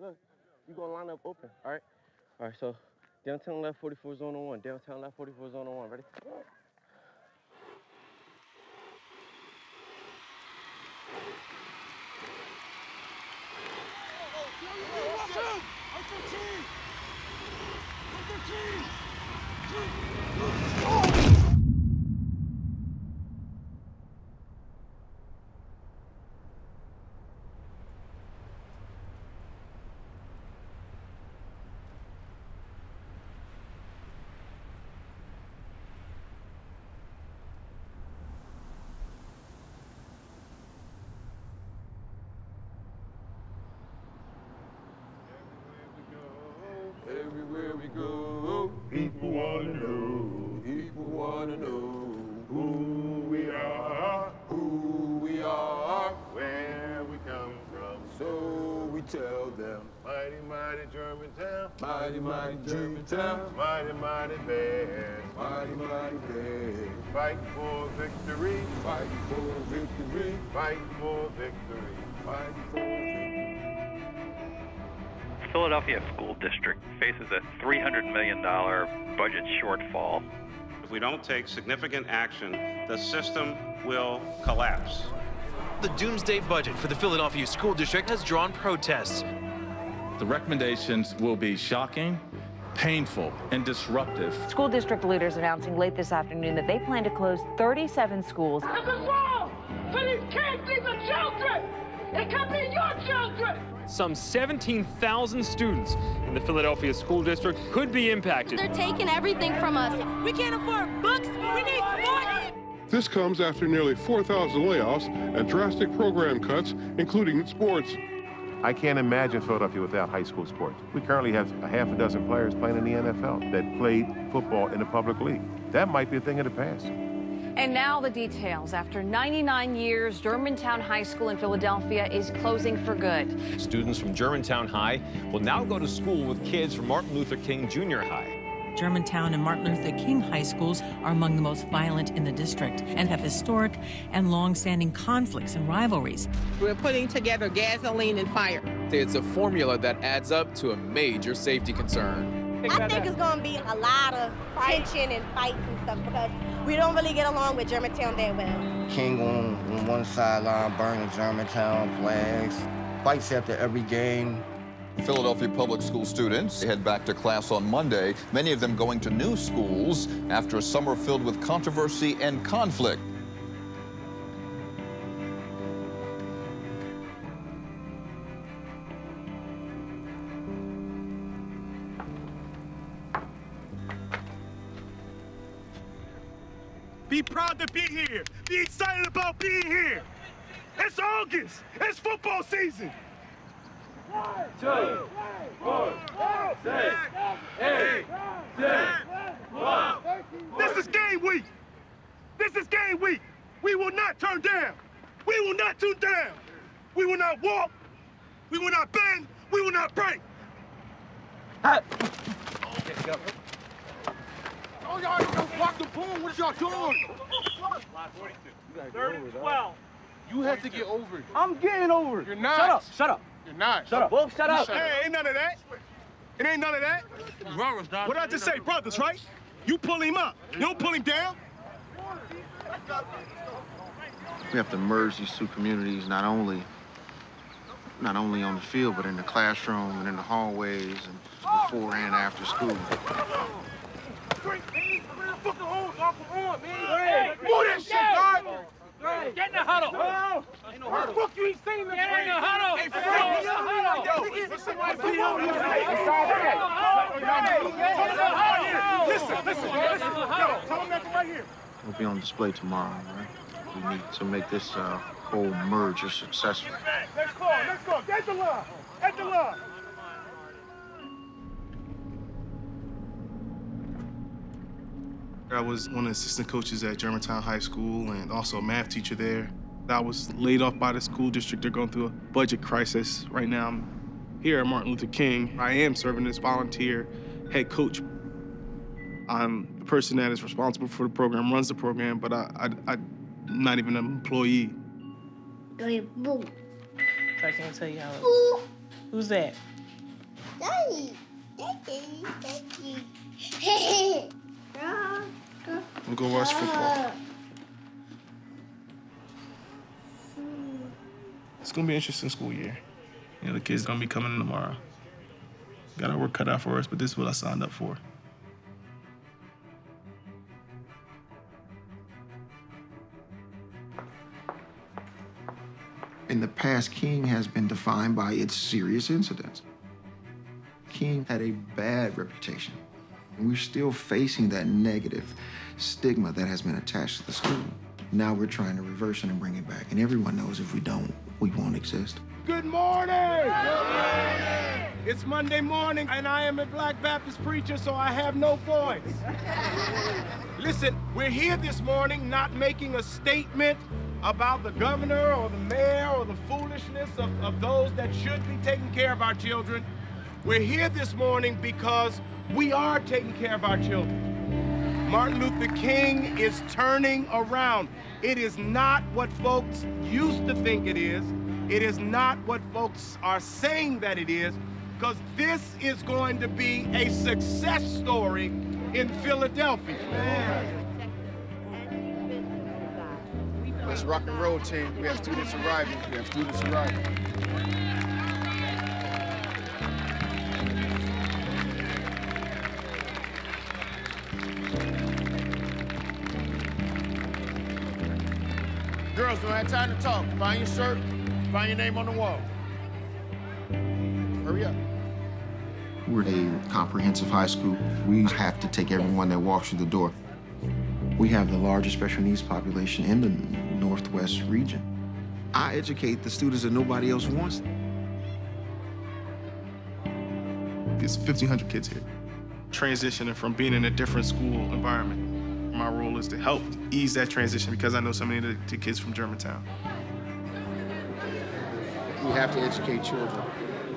Look, you gonna line up open, all right? All right, so downtown left 44 zone on 1. Downtown left 44 zone on 1. Ready? Everywhere we go, people wanna know who we are, where we come from. So we tell them, mighty, mighty Germantown, mighty, mighty Germantown, mighty, mighty bears, mighty, mighty bears. Fighting for victory, fighting for victory, fighting for victory, fighting for victory. Philadelphia School District faces a $300 million budget shortfall. If we don't take significant action, the system will collapse. The doomsday budget for the Philadelphia School District has drawn protests. The recommendations will be shocking, painful, and disruptive. School district leaders announcing late this afternoon that they plan to close 37 schools. This is wrong for these kids. These are children. It could be your children. Some 17,000 students in the Philadelphia School District could be impacted. They're taking everything from us. We can't afford books. We need sports. This comes after nearly 4,000 layoffs and drastic program cuts, including in sports. I can't imagine Philadelphia without high school sports. We currently have a half a dozen players playing in the NFL that played football in the public league. That might be a thing of the past. And now the details. After 99 years, Germantown High School in Philadelphia is closing for good. Students from Germantown High will now go to school with kids from Martin Luther King Jr. High. Germantown and Martin Luther King high schools are among the most violent in the district and have historic and long-standing conflicts and rivalries. We're putting together gasoline and fire. It's a formula that adds up to a major safety concern. I think it's going to be a lot of tension and fights and stuff because we don't really get along with Germantown that well. King on one sideline burning Germantown flags, fights after every game. Philadelphia public school students head back to class on Monday, many of them going to new schools after a summer filled with controversy and conflict. Be proud to be here. Be excited about being here. It's August. It's football season. 1, 2, 4, 6, 8, 10, 12. This is game week. This is game week. We will not turn down. We will not tune down. We will not walk. We will not bend. We will not break. Oh, y'all don't block the boom. What y'all doing? 3rd and 12. You have to get over it. I'm getting over it. You're not. Shut up. Shut up. You're not. Shut up. Both shut up. Hey, ain't none of that. It ain't none of that. What did I just say? Brothers, right? You pull him up. You don't pull him down. We have to merge these two communities not only on the field, but in the classroom and in the hallways and before and after school. Move that shit, dog! Get in the huddle! Ain't no huddle. Fuck you ain't saying that. Get in the huddle! Hey, listen. Tell them that right here. We'll be on display tomorrow, right? We need to make this whole merger successful. Let's go. Get the line. I was one of the assistant coaches at Germantown High School and also a math teacher there. I was laid off by the school district. They're going through a budget crisis. Right now, I'm here at Martin Luther King. I am serving as volunteer head coach. I'm the person that is responsible for the program, runs the program, but I'm not even an employee. Go ahead, boom. So I can't tell you how. Ooh. Who's that? Daddy. We'll go watch football. It's gonna be an interesting school year. You know, the kids gonna be coming in tomorrow. Got our work cut out for us, but this is what I signed up for. In the past, King has been defined by its serious incidents. King had a bad reputation. And we're still facing that negative stigma that has been attached to the school. Now we're trying to reverse it and bring it back. And everyone knows if we don't, we won't exist. Good morning! Good morning! It's Monday morning, and I am a Black Baptist preacher, so I have no voice. Listen, we're here this morning not making a statement about the governor or the mayor or the foolishness of those that should be taking care of our children. We're here this morning because we are taking care of our children. Martin Luther King is turning around. It is not what folks used to think it is. It is not what folks are saying that it is, because this is going to be a success story in Philadelphia. Let's rock and roll, team. We have students arriving. We have students arriving. Girls, don't have time to talk. Find your shirt, find your name on the wall. Hurry up. We're a comprehensive high school. We have to take everyone that walks through the door. We have the largest special needs population in the Northwest region. I educate the students that nobody else wants. There's 1,500 kids here, transitioning from being in a different school environment. My role is to help ease that transition because I know so many of the kids from Germantown. We have to educate children.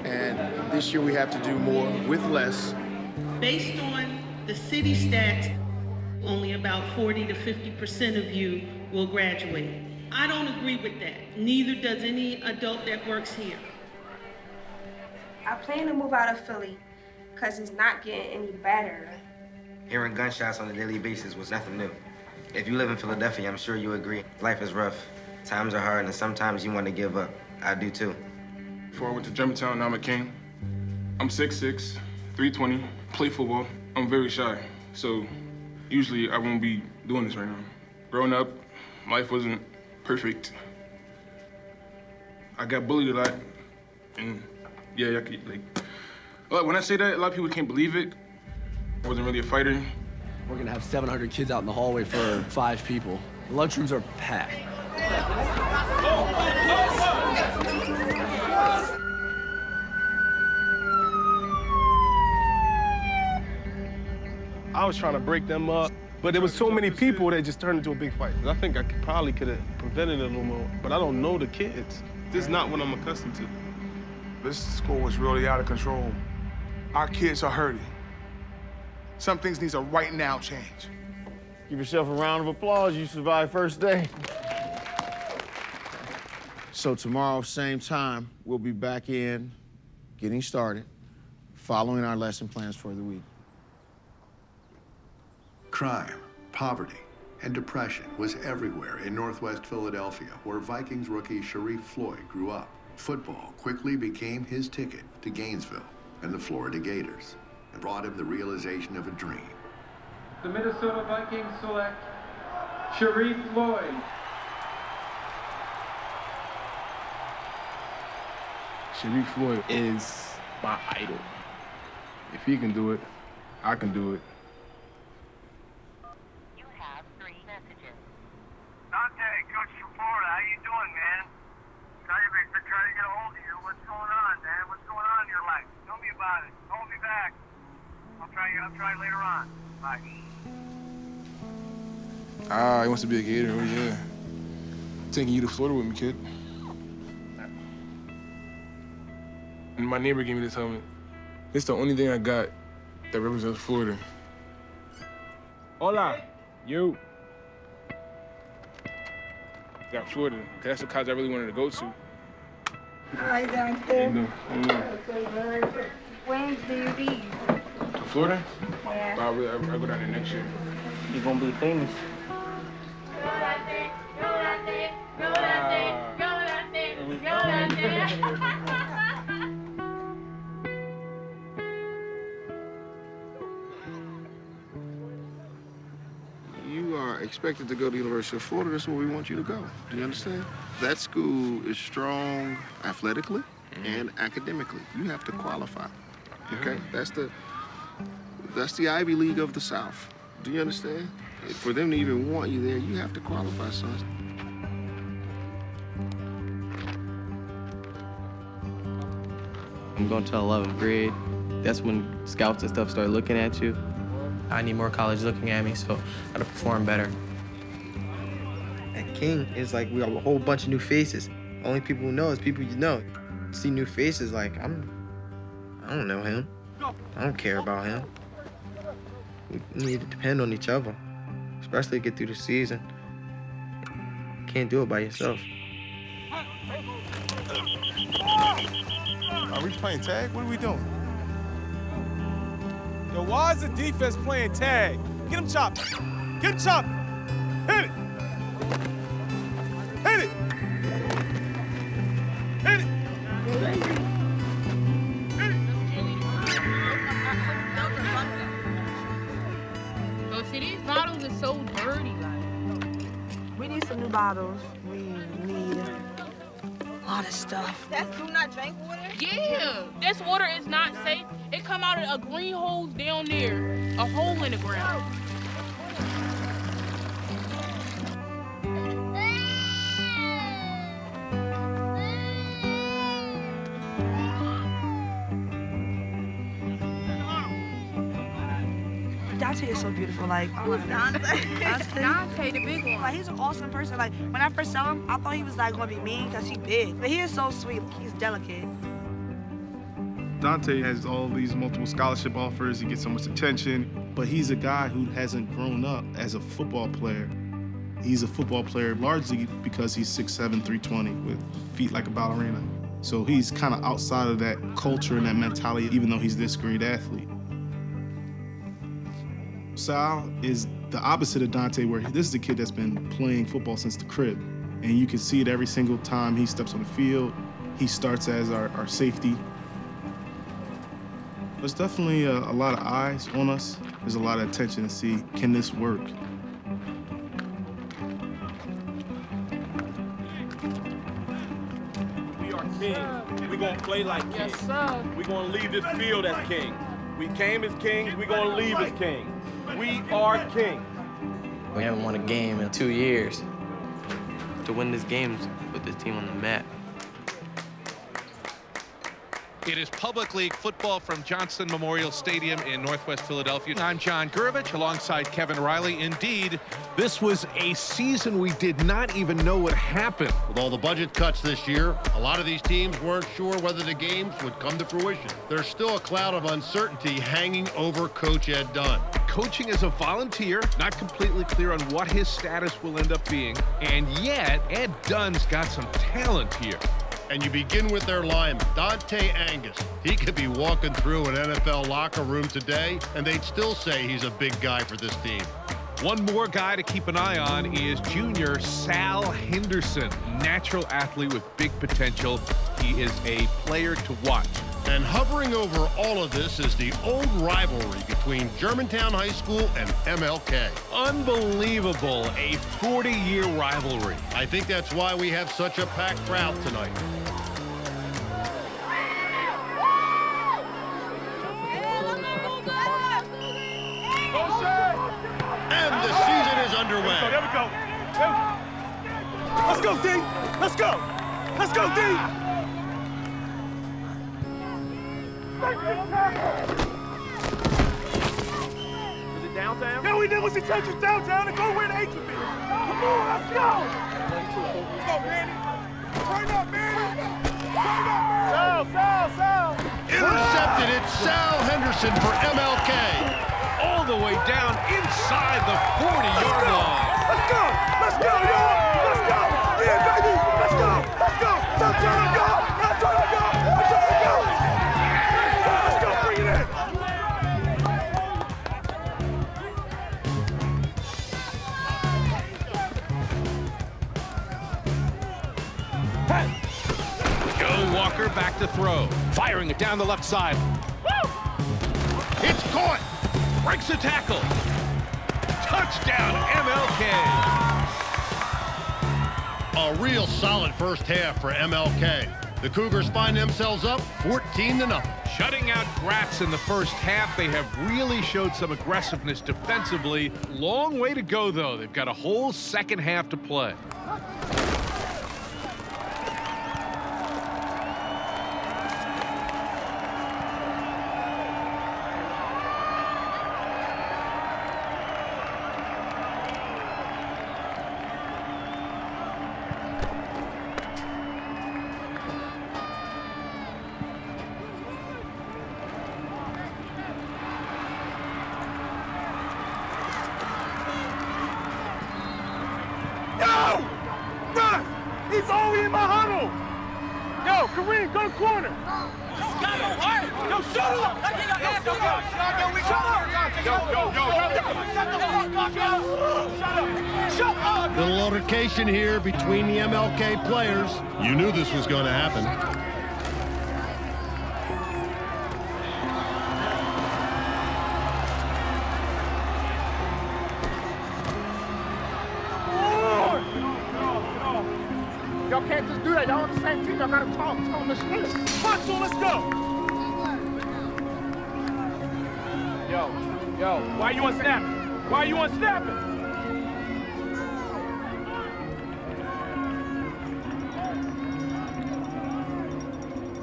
And this year we have to do more with less. Based on the city stats, only about 40 to 50% of you will graduate. I don't agree with that. Neither does any adult that works here. I plan to move out of Philly because it's not getting any better. Hearing gunshots on a daily basis was nothing new. If you live in Philadelphia, I'm sure you agree. Life is rough. Times are hard, and sometimes you want to give up. I do too. Before I went to Germantown, now I'm a King. I'm 6'6", 320, play football. I'm very shy, so usually I won't be doing this right now. Growing up, life wasn't perfect. I got bullied a lot, and yeah, when I say that, a lot of people can't believe it. I wasn't really a fighter. We're gonna have 700 kids out in the hallway for 5 people. The lunchrooms are packed. I was trying to break them up, but there was so many people that just turned into a big fight. I think I probably could have prevented it a little more, but I don't know the kids. This is not what I'm accustomed to. This school was really out of control. Our kids are hurting. Some things need a right now change. Give yourself a round of applause. You survived first day. So tomorrow, same time, we'll be back in, getting started, following our lesson plans for the week. Crime, poverty, and depression was everywhere in Northwest Philadelphia, where Vikings rookie Sharif Floyd grew up. Football quickly became his ticket to Gainesville and the Florida Gators, and brought him the realization of a dream. The Minnesota Vikings select Sharif Floyd. Sharif Floyd is my idol. If he can do it, I can do it. Dante, Coach from Florida, how you doing, man? I've been trying to get a hold of you. What's going on, man? What's going on in your life? Tell me about it. Call me back. I'll try later on. Bye. He wants to be a Gator, oh yeah. Taking you to Florida with me, kid. And my neighbor gave me this helmet. It's the only thing I got that represents Florida. Hola, you. Got Florida, 'cause that's the college I really wanted to go to. Hi, Dante. How you doing? When do you leave? To Florida? Yeah. I'll go down there next year. You're gonna be famous. You are expected to go to the University of Florida. That's where we want you to go. Do you understand? That school is strong athletically and academically. You have to qualify. Okay? That's the Ivy League of the South. Do you understand? For them to even want you there, you have to qualify, son. I'm going to 11th grade. That's when scouts and stuff start looking at you. I need more college looking at me, so I gotta perform better. At King, it's like we have a whole bunch of new faces. Only people who know is people you know. See new faces like, I don't know him. I don't care about him. We need to depend on each other, especially to get through the season. You can't do it by yourself. Are we playing tag? What are we doing? Yo, why is the defense playing tag? Get him chopped. Get him chopped. Hit it. Hit it. Hit it. Oh, see, these bottles are so dirty, like. We need some new bottles. We need a lot of stuff. That's do not drink water? Yeah. This water is not safe. It come out of a green hole down there, a hole in the ground. Dante is so beautiful. Like, Who's Dante? Dante, the big one. Like, he's an awesome person. Like, when I first saw him, I thought he was like gonna be mean because he's big. But he is so sweet. He's delicate. Dante has all these multiple scholarship offers. He gets so much attention, but he's a guy who hasn't grown up as a football player. He's a football player largely because he's 6'7", 320 with feet like a ballerina. So he's kind of outside of that culture and that mentality, even though he's this great athlete. Sal is the opposite of Dante, where this is a kid that's been playing football since the crib. And you can see it every single time he steps on the field. He starts as our safety. There's definitely a lot of eyes on us. There's a lot of attention to see, can this work? We are kings. We're going to play like kings. Yes, sir. We're going to leave this field as kings. We came as kings. We're going to leave as kings. We are kings. We haven't won a game in 2 years. To win this game, put this team on the map. It is public league football from Johnson Memorial Stadium in Northwest Philadelphia. I'm John Gurevich alongside Kevin Riley. Indeed, this was a season we did not even know would happen. With all the budget cuts this year, a lot of these teams weren't sure whether the games would come to fruition. There's still a cloud of uncertainty hanging over Coach Ed Dunn. Coaching as a volunteer, not completely clear on what his status will end up being. And yet, Ed Dunn's got some talent here. And you begin with their lineman, Dante Angus. He could be walking through an NFL locker room today, and they'd still say he's a big guy for this team. One more guy to keep an eye on is junior Sal Henderson, natural athlete with big potential. He is a player to watch. And hovering over all of this is the old rivalry between Germantown High School and MLK. Unbelievable, a 40-year rivalry. I think that's why we have such a packed crowd tonight. And the season is underway. There we go. Let's go, D. Let's go. Let's go, D. Was it downtown? Yeah, we did. Was it touch downtown and go where the H would be? Come on, let's go. Let's go, Manny. Turn up, Manny. Turn up, Manny. Sal. Intercepted. It's Sal Henderson for MLK. All the way down inside the 40-yard line. Let's go. Let's go, y'all. Let's go. Yeah, baby. Let's go. Let's go. Let's turn up, y'all. Let's turn up, y'all. Let's turn up, y'all. Let's go. throw. Firing it down the left side. Woo! It's caught. Breaks a tackle. Touchdown, MLK. A real solid first half for MLK. The Cougars find themselves up 14-0. Shutting out Gratz in the first half. They have really showed some aggressiveness defensively. Long way to go, though. They've got a whole second half to play. He's already in my huddle! Yo, Kareem, go to corner! Yo, shut up! Shut up! Little altercation here between the MLK players. You knew this was going to happen. Y'all can't just do that. Y'all on the same team. Y'all gotta talk. Tell them to split. Hustle, let's go. Yo, why you unsnapping? Why you unsnapping?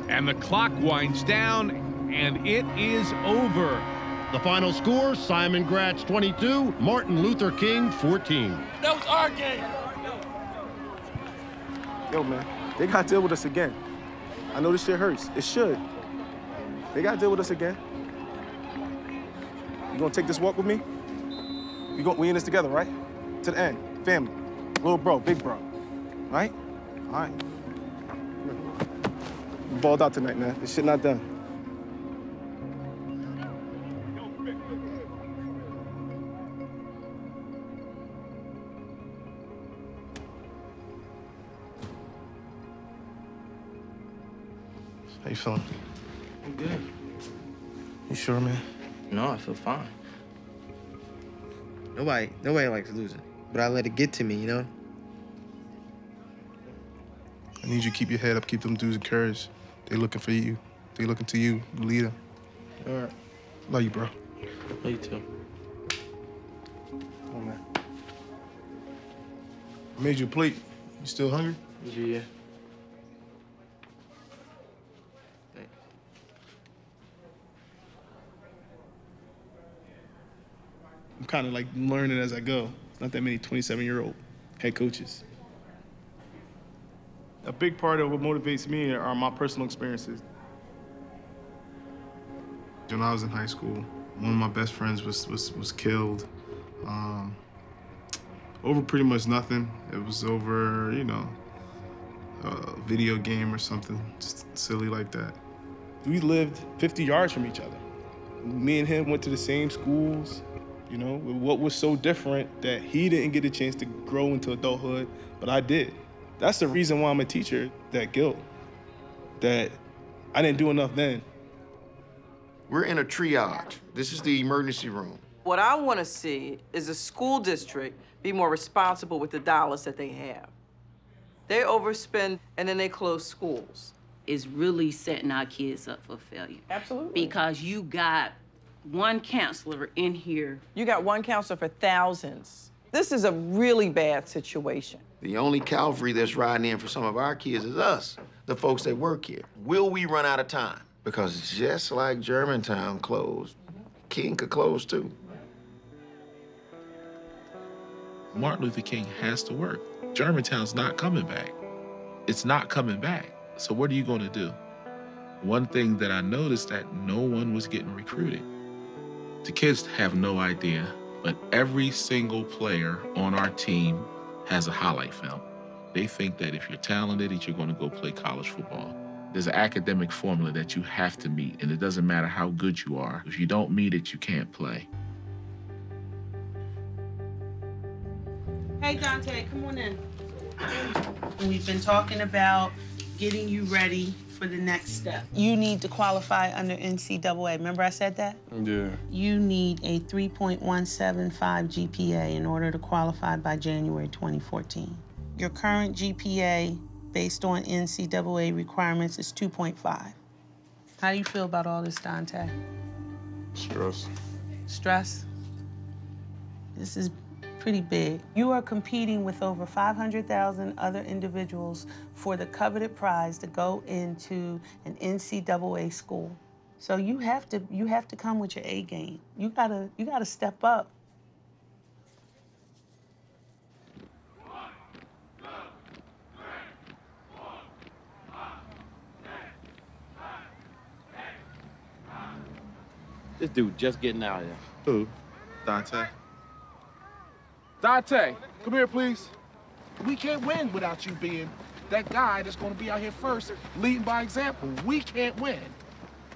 And the clock winds down, and it is over. The final score, Simon Gratz 22, Martin Luther King 14. That was our game. Yo, man, they gotta deal with us again. I know this shit hurts. It should. They gotta deal with us again. You gonna take this walk with me? We in this together, right? To the end. Family. Little bro, big bro. Right? All right. We balled out tonight, man. This shit not done. How you feeling? I'm good. You sure, man? No, I feel fine. Nobody likes losing, but I let it get to me, you know? I need you to keep your head up, keep them dudes encouraged. They looking for you. They looking to you, the leader. All right. Love you, bro. Love you too. Come on, man. I made you a plate. You still hungry? Yeah. I'm kind of like learning as I go. It's not that many 27-year-old head coaches. A big part of what motivates me are my personal experiences. When I was in high school, one of my best friends was killed over pretty much nothing. It was over, you know, a video game or something just silly like that. We lived 50 yards from each other. Me and him went to the same schools. You know, what was so different that he didn't get a chance to grow into adulthood, but I did. That's the reason why I'm a teacher, that guilt, that I didn't do enough then. We're in a triage. This is the emergency room. What I want to see is the school district be more responsible with the dollars that they have. They overspend and then they close schools. Is really setting our kids up for failure. Absolutely. Because you got one counselor in here. You got one counselor for thousands. This is a really bad situation. The only cavalry that's riding in for some of our kids is us, the folks that work here. Will we run out of time? Because just like Germantown closed, King could close too. Martin Luther King has to work. Germantown's not coming back. It's not coming back. So what are you going to do? One thing that I noticed that no one was getting recruited. The kids have no idea, but every single player on our team has a highlight film. They think that if you're talented, that you're going to go play college football. There's an academic formula that you have to meet, and it doesn't matter how good you are. If you don't meet it, you can't play. Hey, Dante, come on in. We've been talking about getting you ready for for the next step. You need to qualify under NCAA. Remember I said that? Yeah. You need a 3.175 GPA in order to qualify by January 2014. Your current GPA, based on NCAA requirements, is 2.5. How do you feel about all this, Dante? Stress. Stress? This is pretty big. You are competing with over 500,000 other individuals for the coveted prize to go into an NCAA school. So you have to come with your A game. You gotta step up. This dude just getting out of here. Who? Dante? Dante, come here, please. We can't win without you being that guy that's going to be out here first, leading by example. We can't win.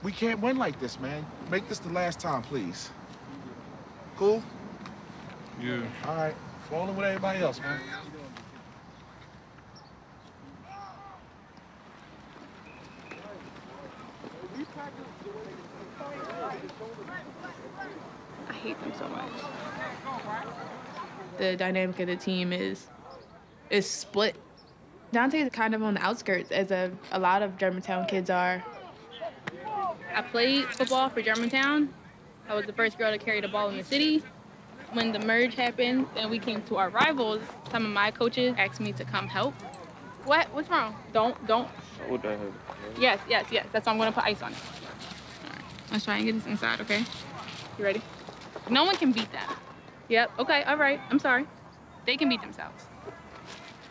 We can't win like this, man. Make this the last time, please. Cool? Yeah. All right. Fall in with everybody else, man. I hate them so much. The dynamic of the team is split. Dante is kind of on the outskirts, as a lot of Germantown kids are. I played football for Germantown. I was the first girl to carry the ball in the city. When the merge happened and we came to our rivals, some of my coaches asked me to come help. What? What's wrong? Don't. What the heck? Yes. That's why I'm gonna put ice on it. All right, let's try and get this inside, okay? You ready? No one can beat that. Yep, okay, all right, I'm sorry. They can beat themselves.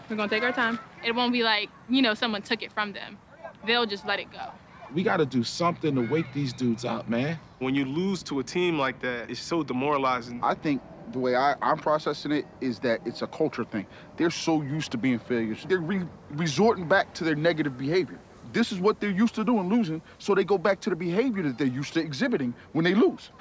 We're gonna take our time. It won't be like, someone took it from them. They'll just let it go. We got to do something to wake these dudes up, man. When you lose to a team like that, it's so demoralizing. I think the way I'm processing it is that it's a culture thing. They're so used to being failures. They're resorting back to their negative behavior. This is what they're used to doing, losing, so they go back to the behavior that they're used to exhibiting when they lose.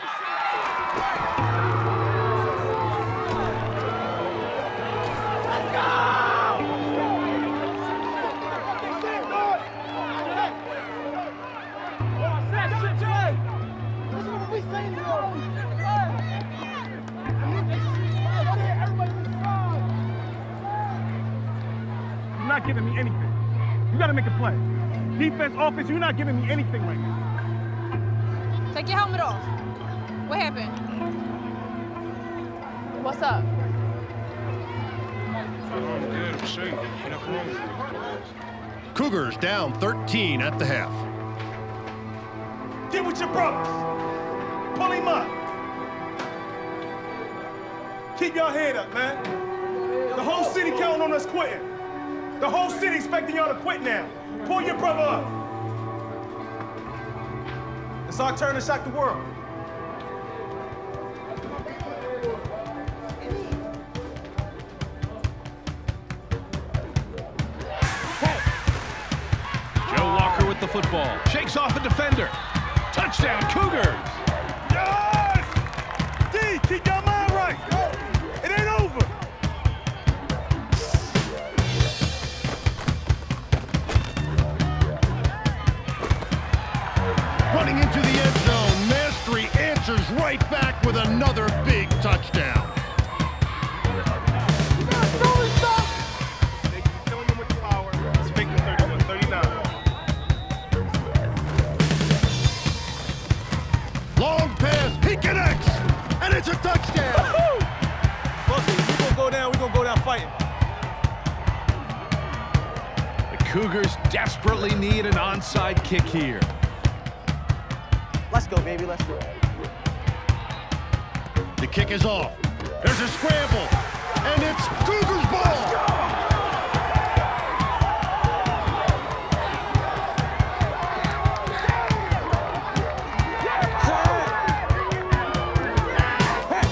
You're not giving me anything. You gotta make a play. Defense, offense, you're not giving me anything right now. Take your helmet off. What happened? What's up? Cougars down 13 at the half. Get with your brothers. Pull him up. Keep your head up, man. The whole city counting on us quitting. The whole city expecting y'all to quit now. Pull your brother up. It's our turn to shock the world. Joe Walker with the football. Shakes off a defender. Touchdown, Cougars! Yes! D, keep your mind right. It ain't over. Running into the end zone, Mastery answers right back with another big touchdown. Long pass, he connects, and it's a touchdown. Fuck it, we're gonna go down fighting. The Cougars desperately need an onside kick here. Let's go, baby, let's go. The kick is off. There's a scramble, and it's Cougars ball.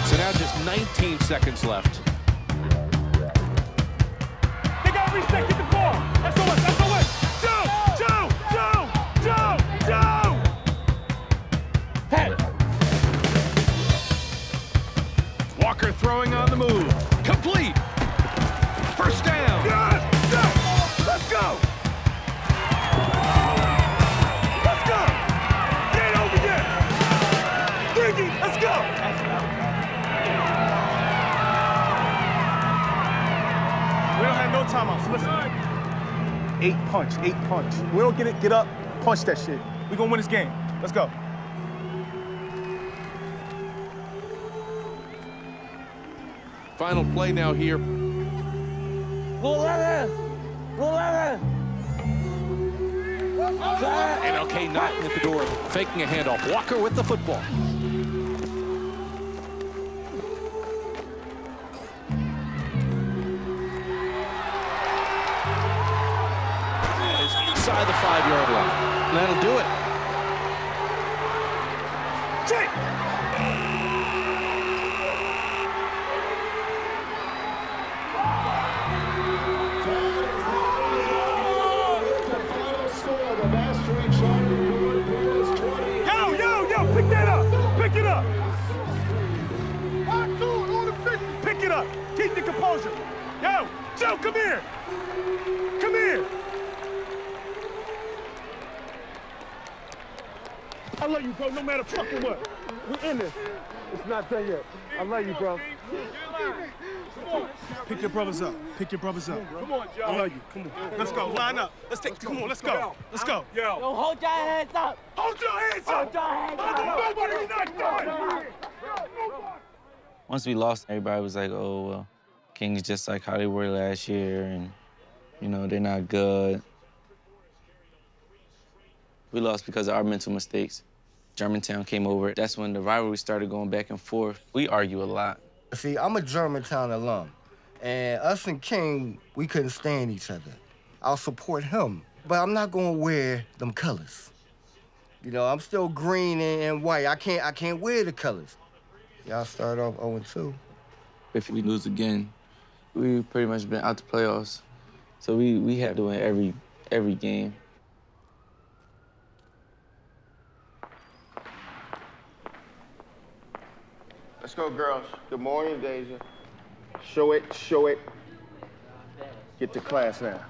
So now just 19 seconds left. They gotta reset, get the ball. That's the way. Joe! Walker throwing on the move. Complete. First down. Yes! Let's go! 8 punch. We don't get up, punch that shit. We gonna win this game. Let's go. Final play now here. And okay, knocking at the door, faking a handoff. Walker with the football. That is inside the 5-yard line. And that'll do it. Pick that up! Pick it up! Pick it up! Keep the composure! Yo! Joe, come here! Come here! I love you, bro, no matter fucking what. We're in this. It's not done yet. I love you, bro. Pick your brothers up. Pick your brothers up. Come on, Joe. I love you. Come on. Let's go. Line up. Come on, let's go. Let's go. Yo, hold your hands up. Hold your hands up. Hold your hands up. Nobody, we're not done. Once we lost, everybody was like, oh, well, Kings just like how they were last year, and, you know, they're not good. We lost because of our mental mistakes. Germantown came over. That's when the rivalry started going back and forth. We argue a lot. See, I'm a Germantown alum, and us and King, we couldn't stand each other. I'll support him, but I'm not gonna wear them colors. You know, I'm still green and white. I can't wear the colors. Y'all start off 0-2. If we lose again, we pretty much been out the playoffs. So we have to win every game. Let's go, girls. Good morning, Deja. Show it, show it. Get to class now.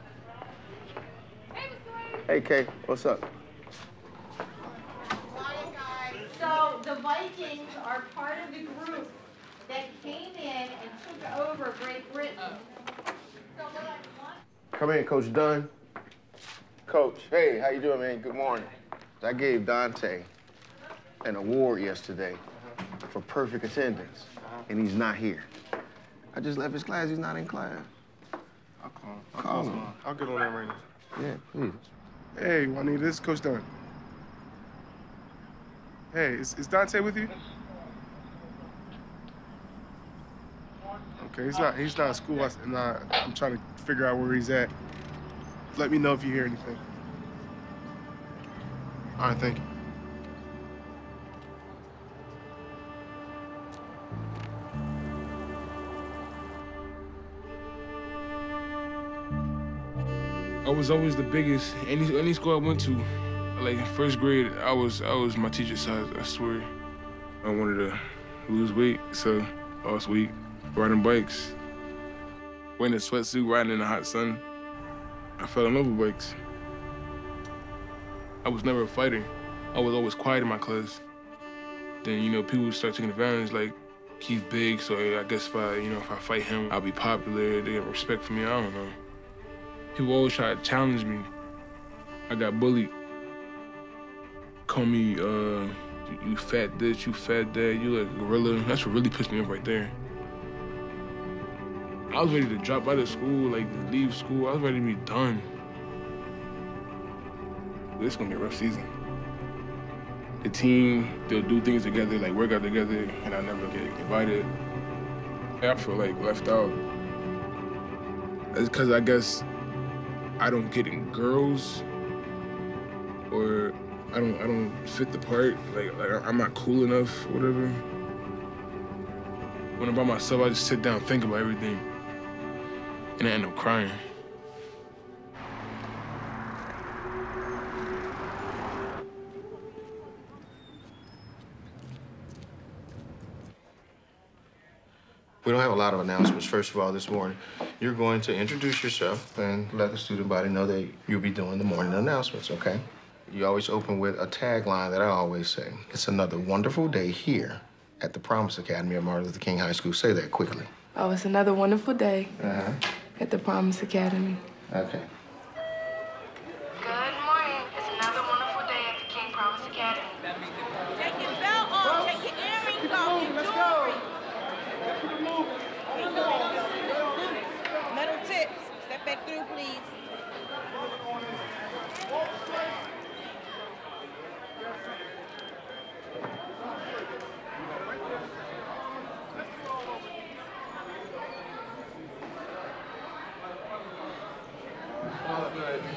Hey, Kay, what's up? So the Vikings are part of the group that came in and took over Great Britain. So what I want... Come in, Coach Dunn. Coach, hey, how you doing, man? Good morning. I gave Dante an award yesterday for perfect attendance, and he's not here. I just left his class. He's not in class. I'll call him. I'll get on that right now. Yeah, please. Hey, Juanita, this is Coach Dunn. Hey, is Dante with you? Okay, he's not at school, and I'm trying to figure out where he's at. Let me know if you hear anything. All right, thank you. I was always the biggest. Any school I went to, like in first grade, I was my teacher's size, I swear. I wanted to lose weight, so I was weak. Riding bikes, wearing a sweatsuit, riding in the hot sun. I fell in love with bikes. I was never a fighter. I was always quiet in my class. Then, you know, people would start taking advantage, like, he's big, so I guess if I fight him, I'll be popular, they have respect for me, I don't know. People always try to challenge me. I got bullied. Call me, you fat this, you fat that, you like a gorilla. That's what really pissed me off right there. I was ready to drop out of school, like leave school. I was ready to be done. This is gonna be a rough season. The team, they'll do things together, like work out together, and I never get invited. I feel like left out. It's because I guess I don't get in girls, or I don't fit the part. Like I'm not cool enough, whatever. When I'm by myself, I just sit down and think about everything, and I end up crying. We don't have a lot of announcements. First of all, this morning, you're going to introduce yourself and let the student body know that you'll be doing the morning announcements, okay? You always open with a tagline that I always say. It's another wonderful day here at the Promise Academy of Martin Luther King High School. Say that quickly. Oh, it's another wonderful day at the Promise Academy. Okay. Take your belt off. Take your earrings off. Your jewelry. Metal tips. Step back through, please.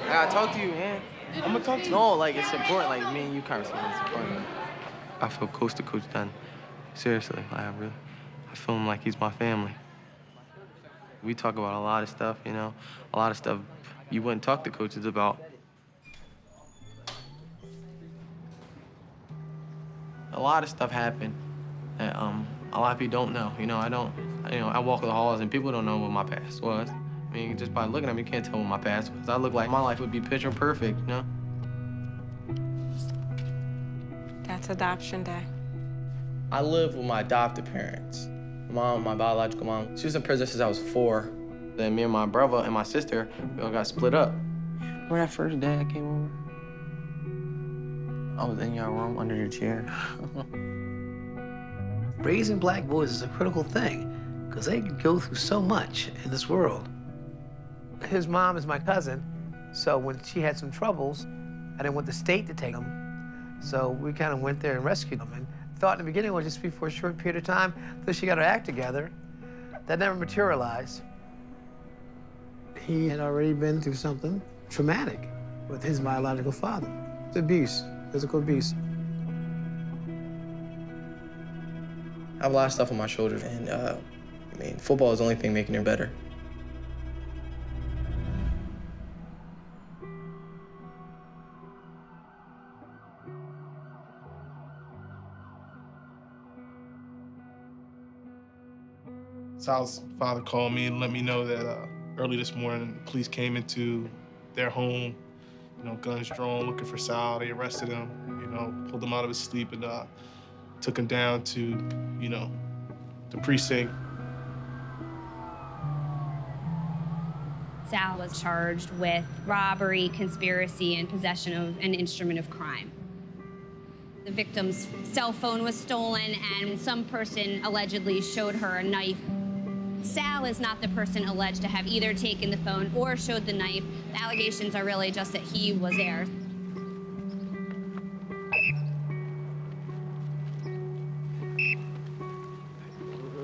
I gotta talk to you, man. I'm gonna talk to you. No, like, it's important. Like, me and you conversation is important. I feel close to Coach Dunn. Seriously, like, I feel him like he's my family. We talk about a lot of stuff, you know? A lot of stuff you wouldn't talk to coaches about. A lot of stuff happened that a lot of people don't know. You know, I walk the halls and people don't know what my past was. I mean, just by looking at me, you can't tell what my past was. I look like my life would be picture perfect, you know? That's adoption day. I live with my adopted parents. Mom, my biological mom, she was in prison since I was 4. Then me and my brother and my sister, we all got split up. Remember that first day I came over? I was in your room under your chair. Raising black boys is a critical thing because they can go through so much in this world. His mom is my cousin, so when she had some troubles, I didn't want the state to take him. So we kind of went there and rescued him. And thought in the beginning it would just be for a short period of time until she got her act together. That never materialized. He had already been through something traumatic with his biological father. It's abuse, physical abuse. I have a lot of stuff on my shoulders, and I mean, football is the only thing making it better. Sal's father called me and let me know that early this morning, the police came into their home, you know, guns drawn, looking for Sal. They arrested him, you know, pulled him out of his sleep and took him down to, you know, the precinct. Sal was charged with robbery, conspiracy, and possession of an instrument of crime. The victim's cell phone was stolen, and some person allegedly showed her a knife. Sal is not the person alleged to have either taken the phone or showed the knife. The allegations are really just that he was there.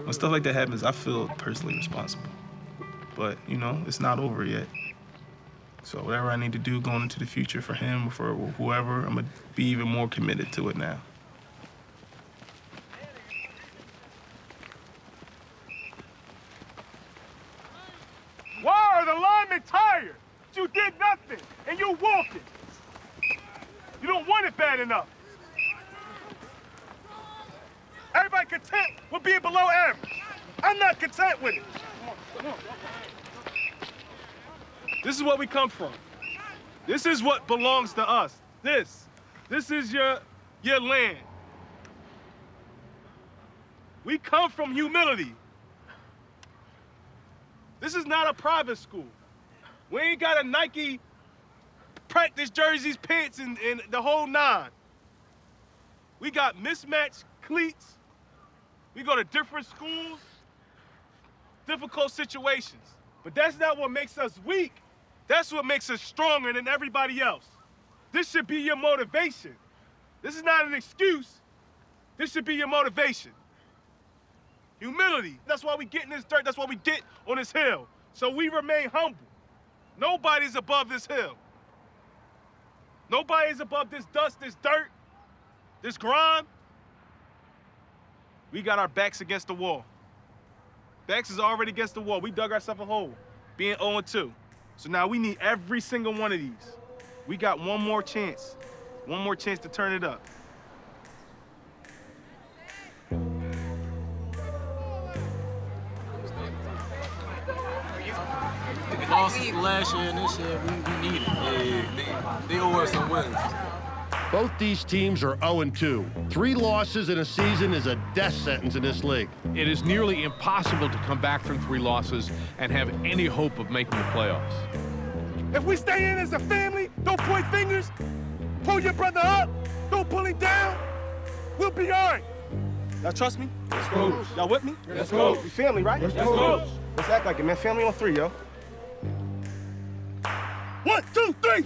When stuff like that happens, I feel personally responsible. But, you know, it's not over yet. So whatever I need to do going into the future for him or for whoever, I'm gonna be even more committed to it now. Why are the linemen tired? You did nothing, and you're walking. You don't want it bad enough. Everybody content with being below average. I'm not content with it. This is where we come from. This is what belongs to us. This is your land. We come from humility. This is not a private school. We ain't got a Nike practice jerseys, pants, and the whole 9. We got mismatched cleats. We go to different schools, difficult situations. But that's not what makes us weak. That's what makes us stronger than everybody else. This should be your motivation. This is not an excuse. This should be your motivation. Humility. That's why we get in this dirt. That's why we get on this hill. So we remain humble. Nobody's above this hill. Nobody's above this dust, this dirt, this grime. We got our backs against the wall. Backs is already against the wall. We dug ourselves a hole, being 0-2. So now we need every single one of these. We got one more chance to turn it up. We lost last year and this year, we need it. They owe us some wins. Both these teams are 0-2. 3 losses in a season is a death sentence in this league. It is nearly impossible to come back from 3 losses and have any hope of making the playoffs. If we stay in as a family, don't point fingers, pull your brother up, don't pull him down, we'll be all right. Y'all trust me? Let's go. Y'all with me? Let's go. We family, right? Let's go. Let's act like it, man. Family on 3, yo. 1, 2, 3.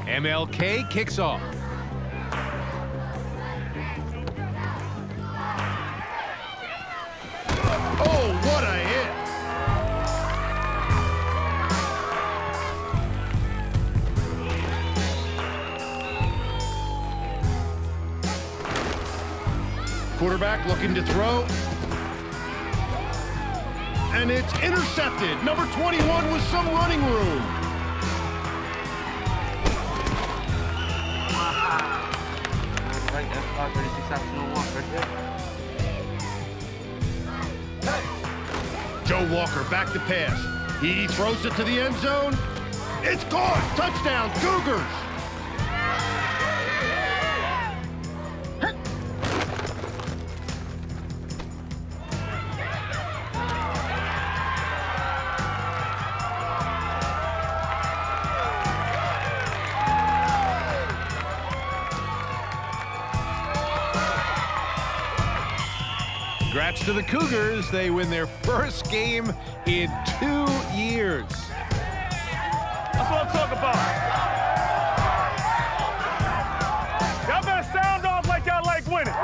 MLK kicks off. Oh, what a hit! Quarterback looking to throw. And it's intercepted. Number 21 with some running room. Right, that's 536 optional walk right there. Joe Walker back to pass. He throws it to the end zone. It's gone. Touchdown, Cougars. Congrats to the Cougars. They win their first game in 2 years. That's what I'm talking about. Y'all better sound off like y'all like winning.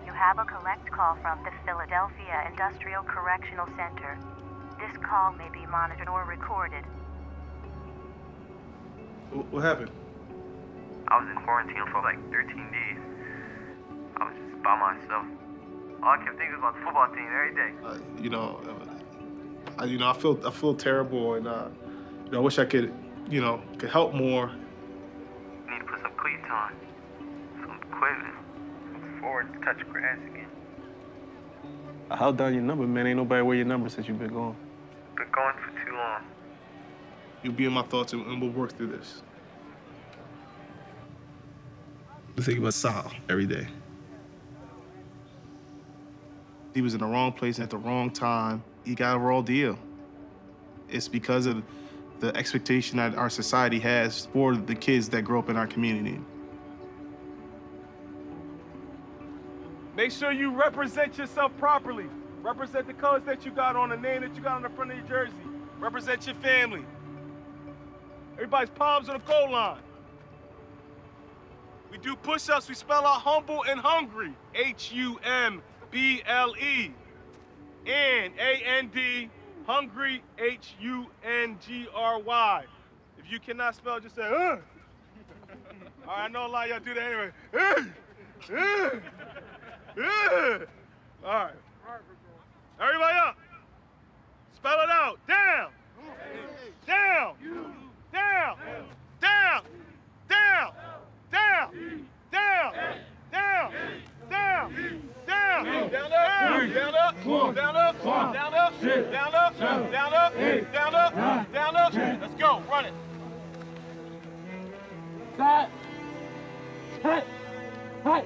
You have a collect call from the Philadelphia Industrial Correctional Center. This call may be monitored or recorded. What happened? I was in quarantine for like 13 days. I was just by myself. All I kept thinking was about the football team every day. I feel terrible, and I wish I could help more. You need to put some cleats on, some equipment, some forward to touch grass again. I held down your number, man. Ain't nobody wear your number since you've been gone. Been gone for too long. You'll be in my thoughts, and we'll work through this. I think about Sal every day. He was in the wrong place at the wrong time. He got a raw deal. It's because of the expectation that our society has for the kids that grow up in our community. Make sure you represent yourself properly. Represent the colors that you got on, the name that you got on the front of your jersey. Represent your family. Everybody's palms on the goal line. We do push-ups, we spell out humble and hungry. H-U-M-B-L-E. And A-N-D, hungry, H-U-N-G-R-Y. If you cannot spell, just say, All right, I know a lot of y'all do that anyway. All right. Everybody up. Spell it out. Down. Down. Down. Down. Down. Down. Down. Down. Down. Down. Down up. Down up. Down up. Down up. Down up. Down up. Down up. Down up. Let's go. Run it. Set. Hit. Hit.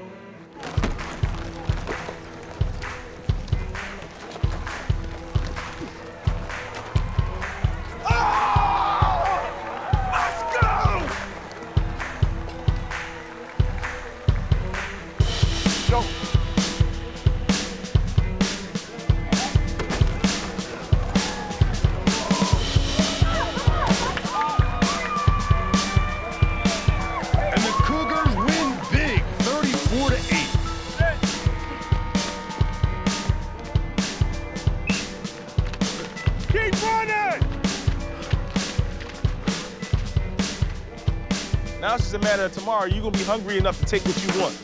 Now it's just a matter of tomorrow, you're gonna be hungry enough to take what you want.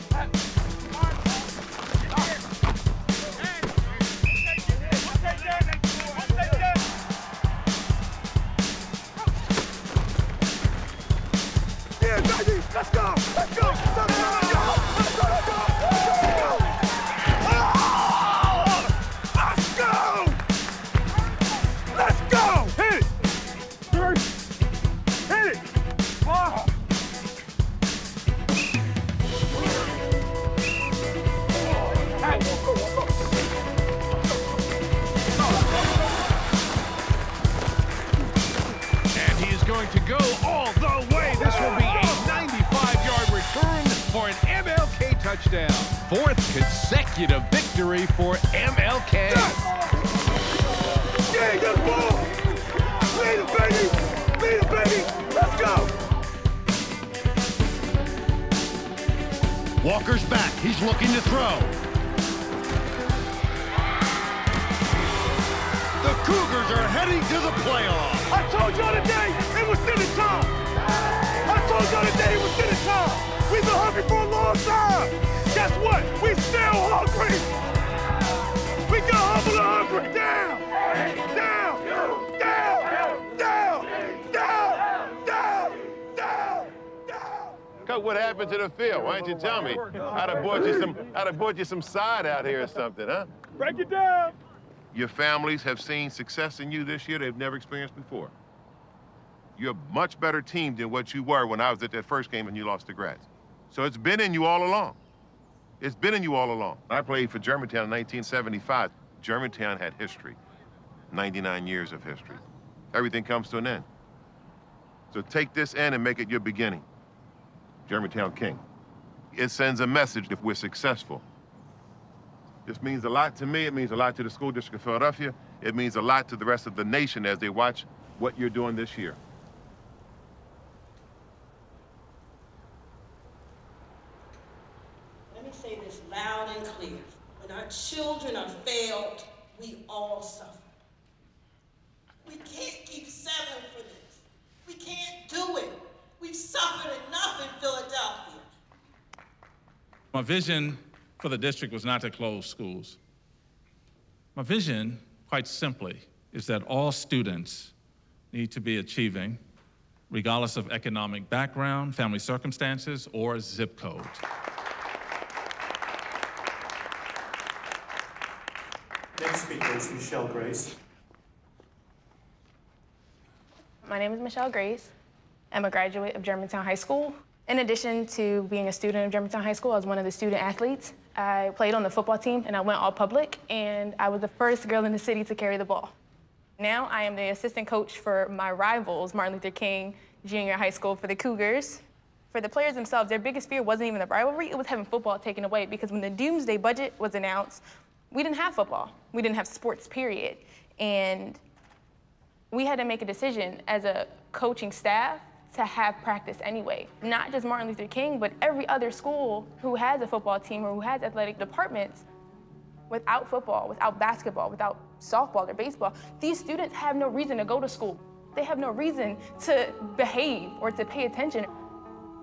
Yeah, baby, let's go! Let's go! Let's go! Let's go! Let's go! Let's go! touchdown. Fourth consecutive victory for MLK. Yeah, good ball. Lead it, baby. Lead it, baby. Let's go. Walker's back. He's looking to throw. The Cougars are heading to the playoffs. I told y'all today it was dinner time. I told y'all today it was dinner time. We've been hungry for a long time. Guess what? We still hungry. We got humble and hungry. Down, down, down, down, down, down, down, down. Coach, what happened to the field? Why don't you tell me? I'd have bought you some side out here or something, huh? Break it down. Your families have seen success in you this year they've never experienced before. You're a much better team than what you were when I was at that first game and you lost to Graz. So it's been in you all along. It's been in you all along. I played for Germantown in 1975. Germantown had history, 99 years of history. Everything comes to an end. So take this end and make it your beginning. Germantown King. It sends a message if we're successful. This means a lot to me. It means a lot to the school district of Philadelphia. It means a lot to the rest of the nation as they watch what you're doing this year. Let me say this loud and clear. When our children are failed, we all suffer. We can't keep settling for this. We can't do it. We've suffered enough in Philadelphia. My vision for the district was not to close schools. My vision, quite simply, is that all students need to be achieving, regardless of economic background, family circumstances, or zip code. Next speaker is Michelle Grace. My name is Michelle Grace. I'm a graduate of Germantown High School. In addition to being a student of Germantown High School, I was one of the student athletes. I played on the football team, and I went all public, and I was the first girl in the city to carry the ball. Now I am the assistant coach for my rivals, Martin Luther King Junior High School for the Cougars. For the players themselves, their biggest fear wasn't even the rivalry, it was having football taken away, because when the doomsday budget was announced, we didn't have football. We didn't have sports, period. And we had to make a decision as a coaching staff to have practice anyway. Not just Martin Luther King, but every other school who has a football team or who has athletic departments, without football, without basketball, without softball or baseball, these students have no reason to go to school. They have no reason to behave or to pay attention.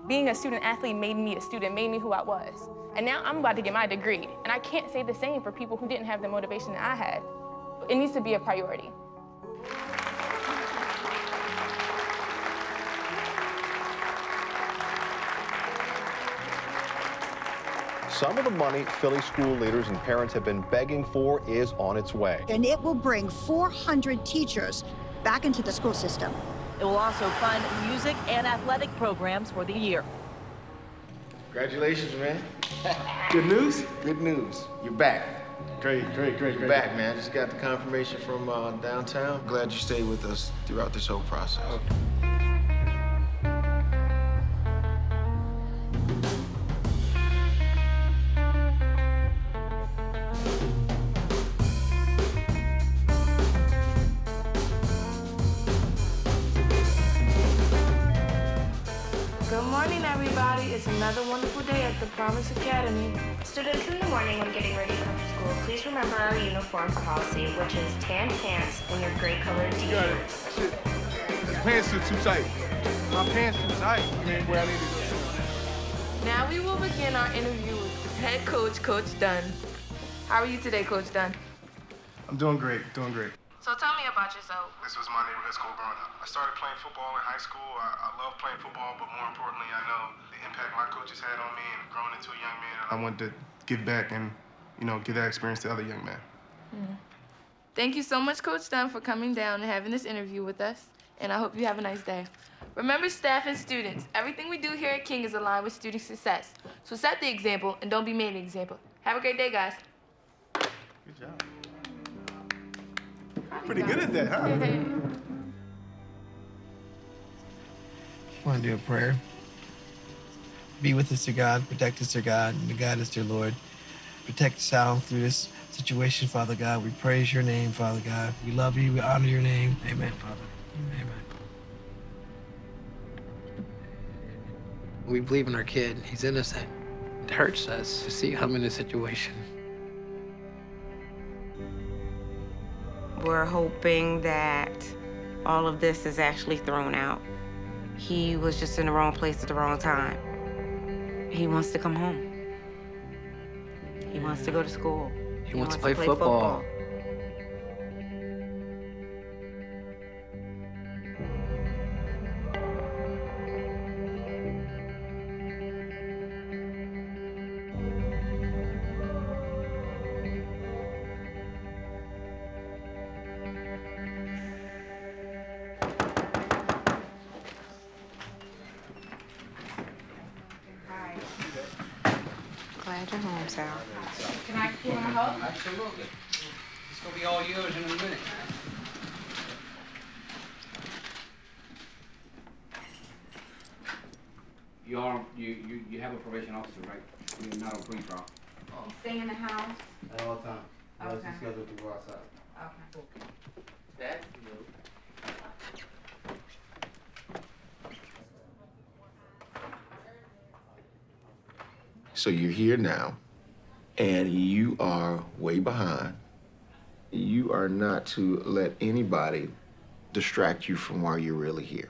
Being a student athlete made me a student, made me who I was. And now I'm about to get my degree. And I can't say the same for people who didn't have the motivation that I had. It needs to be a priority. Some of the money Philly school leaders and parents have been begging for is on its way. And it will bring 400 teachers back into the school system. It will also fund music and athletic programs for the year. Congratulations, man. Good news? Good news. You're back. Great. You're back, man. Just got the confirmation from downtown. Glad you stayed with us throughout this whole process. Good morning, everybody. It's another wonderful day at the Promise Academy. Students, in the morning when getting ready to come to school, please remember our uniform policy, which is tan pants and your gray-colored t-shirts. His pants are too tight. My pants too tight. I mean, where I need to go. Now we will begin our interview with head coach, Coach Dunn. How are you today, Coach Dunn? I'm doing great, So tell me about yourself. This was my neighborhood school growing up. I started playing football in high school. I love playing football, but more importantly, I know the impact my coaches had on me and growing into a young man. I wanted to give back and, give that experience to other young men. Thank you so much, Coach Dunn, for coming down and having this interview with us, and I hope you have a nice day. Remember, staff and students, everything we do here at King is aligned with student success. So set the example and don't be made an example. Have a great day, guys. Good job. Pretty good at that, huh? Want to do a prayer? Be with us, dear God. Protect us, dear God. And guide us, dear Lord. Protect Sal through this situation, Father God. We praise your name, Father God. We love you. We honor your name. Amen, Father. Amen. We believe in our kid. He's innocent. It hurts us to see him in this situation. We're hoping that all of this is actually thrown out. He was just in the wrong place at the wrong time. He wants to come home. He wants to go to school. He wants to play football. Glad you're home, Sal. Can I give him a hug? Absolutely. It's gonna be all yours in a minute. You have a probation officer, right? You're not on pre-trial. You stay in the house? At all times. Okay. Unless you're scheduled to go outside. Okay. That's So you're here now, and you are way behind. You are not to let anybody distract you from why you're really here.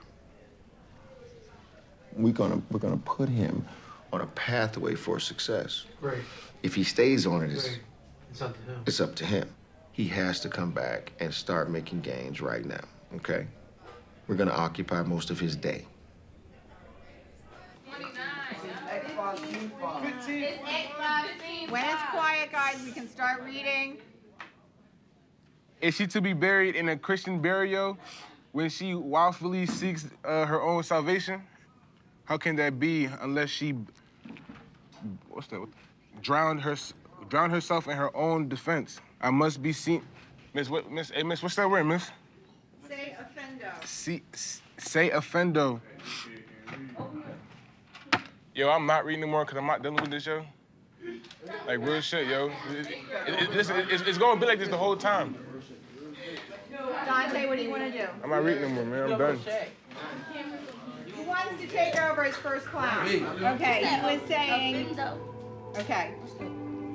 We're gonna put him on a pathway for success. Right. If he stays on it, Right. It's up to him. it's up to him. He has to come back and start making gains right now, okay? We're gonna occupy most of his day. When it's quiet, guys, we can start reading. Is she to be buried in a Christian burial when she wilfully seeks her own salvation? How can that be unless she, drowned herself in her own defense? I must be seen. Miss, what's that word, miss? Say offendo. Say offendo. Yo, I'm not reading anymore because I'm not dealing with this, yo. Like, real shit, yo. It's going to be like this the whole time. Dante, what do you want to do? I'm not reading anymore, man. I'm done. Who wants to take over as first class? Okay, he was saying... Okay.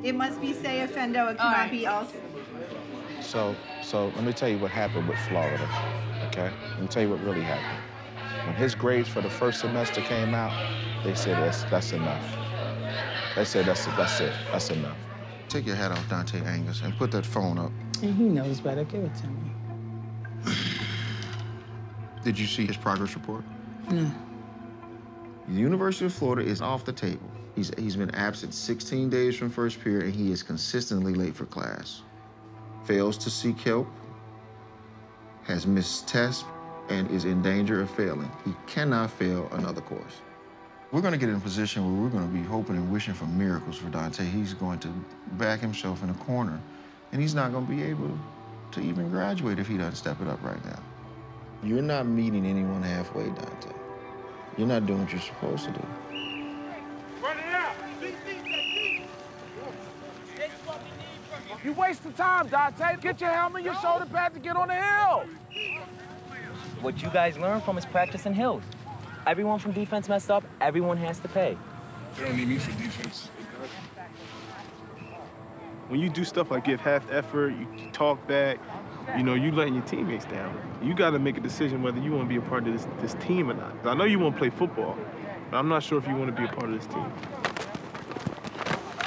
It must be say offendo, it cannot be else. So let me tell you what happened with Florida, okay? Let me tell you what really happened. When his grades for the first semester came out, they said that's enough. They said that's it, that's enough. Take your hat off, Dante Angus, and put that phone up. And he knows better. Give it to me. Did you see his progress report? No. The University of Florida is off the table. He's been absent 16 days from first period, and he is consistently late for class. Fails to seek help, has missed tests, and is in danger of failing. He cannot fail another course. We're going to get in a position where we're going to be hoping and wishing for miracles for Dante. He's going to back himself in a corner, and he's not going to be able to even graduate if he doesn't step it up right now. You're not meeting anyone halfway, Dante. You're not doing what you're supposed to do. You wasting time, Dante. Get your helmet, your shoulder pad to get on the hill. What you guys learn from is practicing hills. Everyone from defense messed up, everyone has to pay. They don't need me for defense. When you do stuff like give half effort, you talk back, you know, you letting your teammates down. You got to make a decision whether you want to be a part of this team or not. I know you want to play football, but I'm not sure if you want to be a part of this team.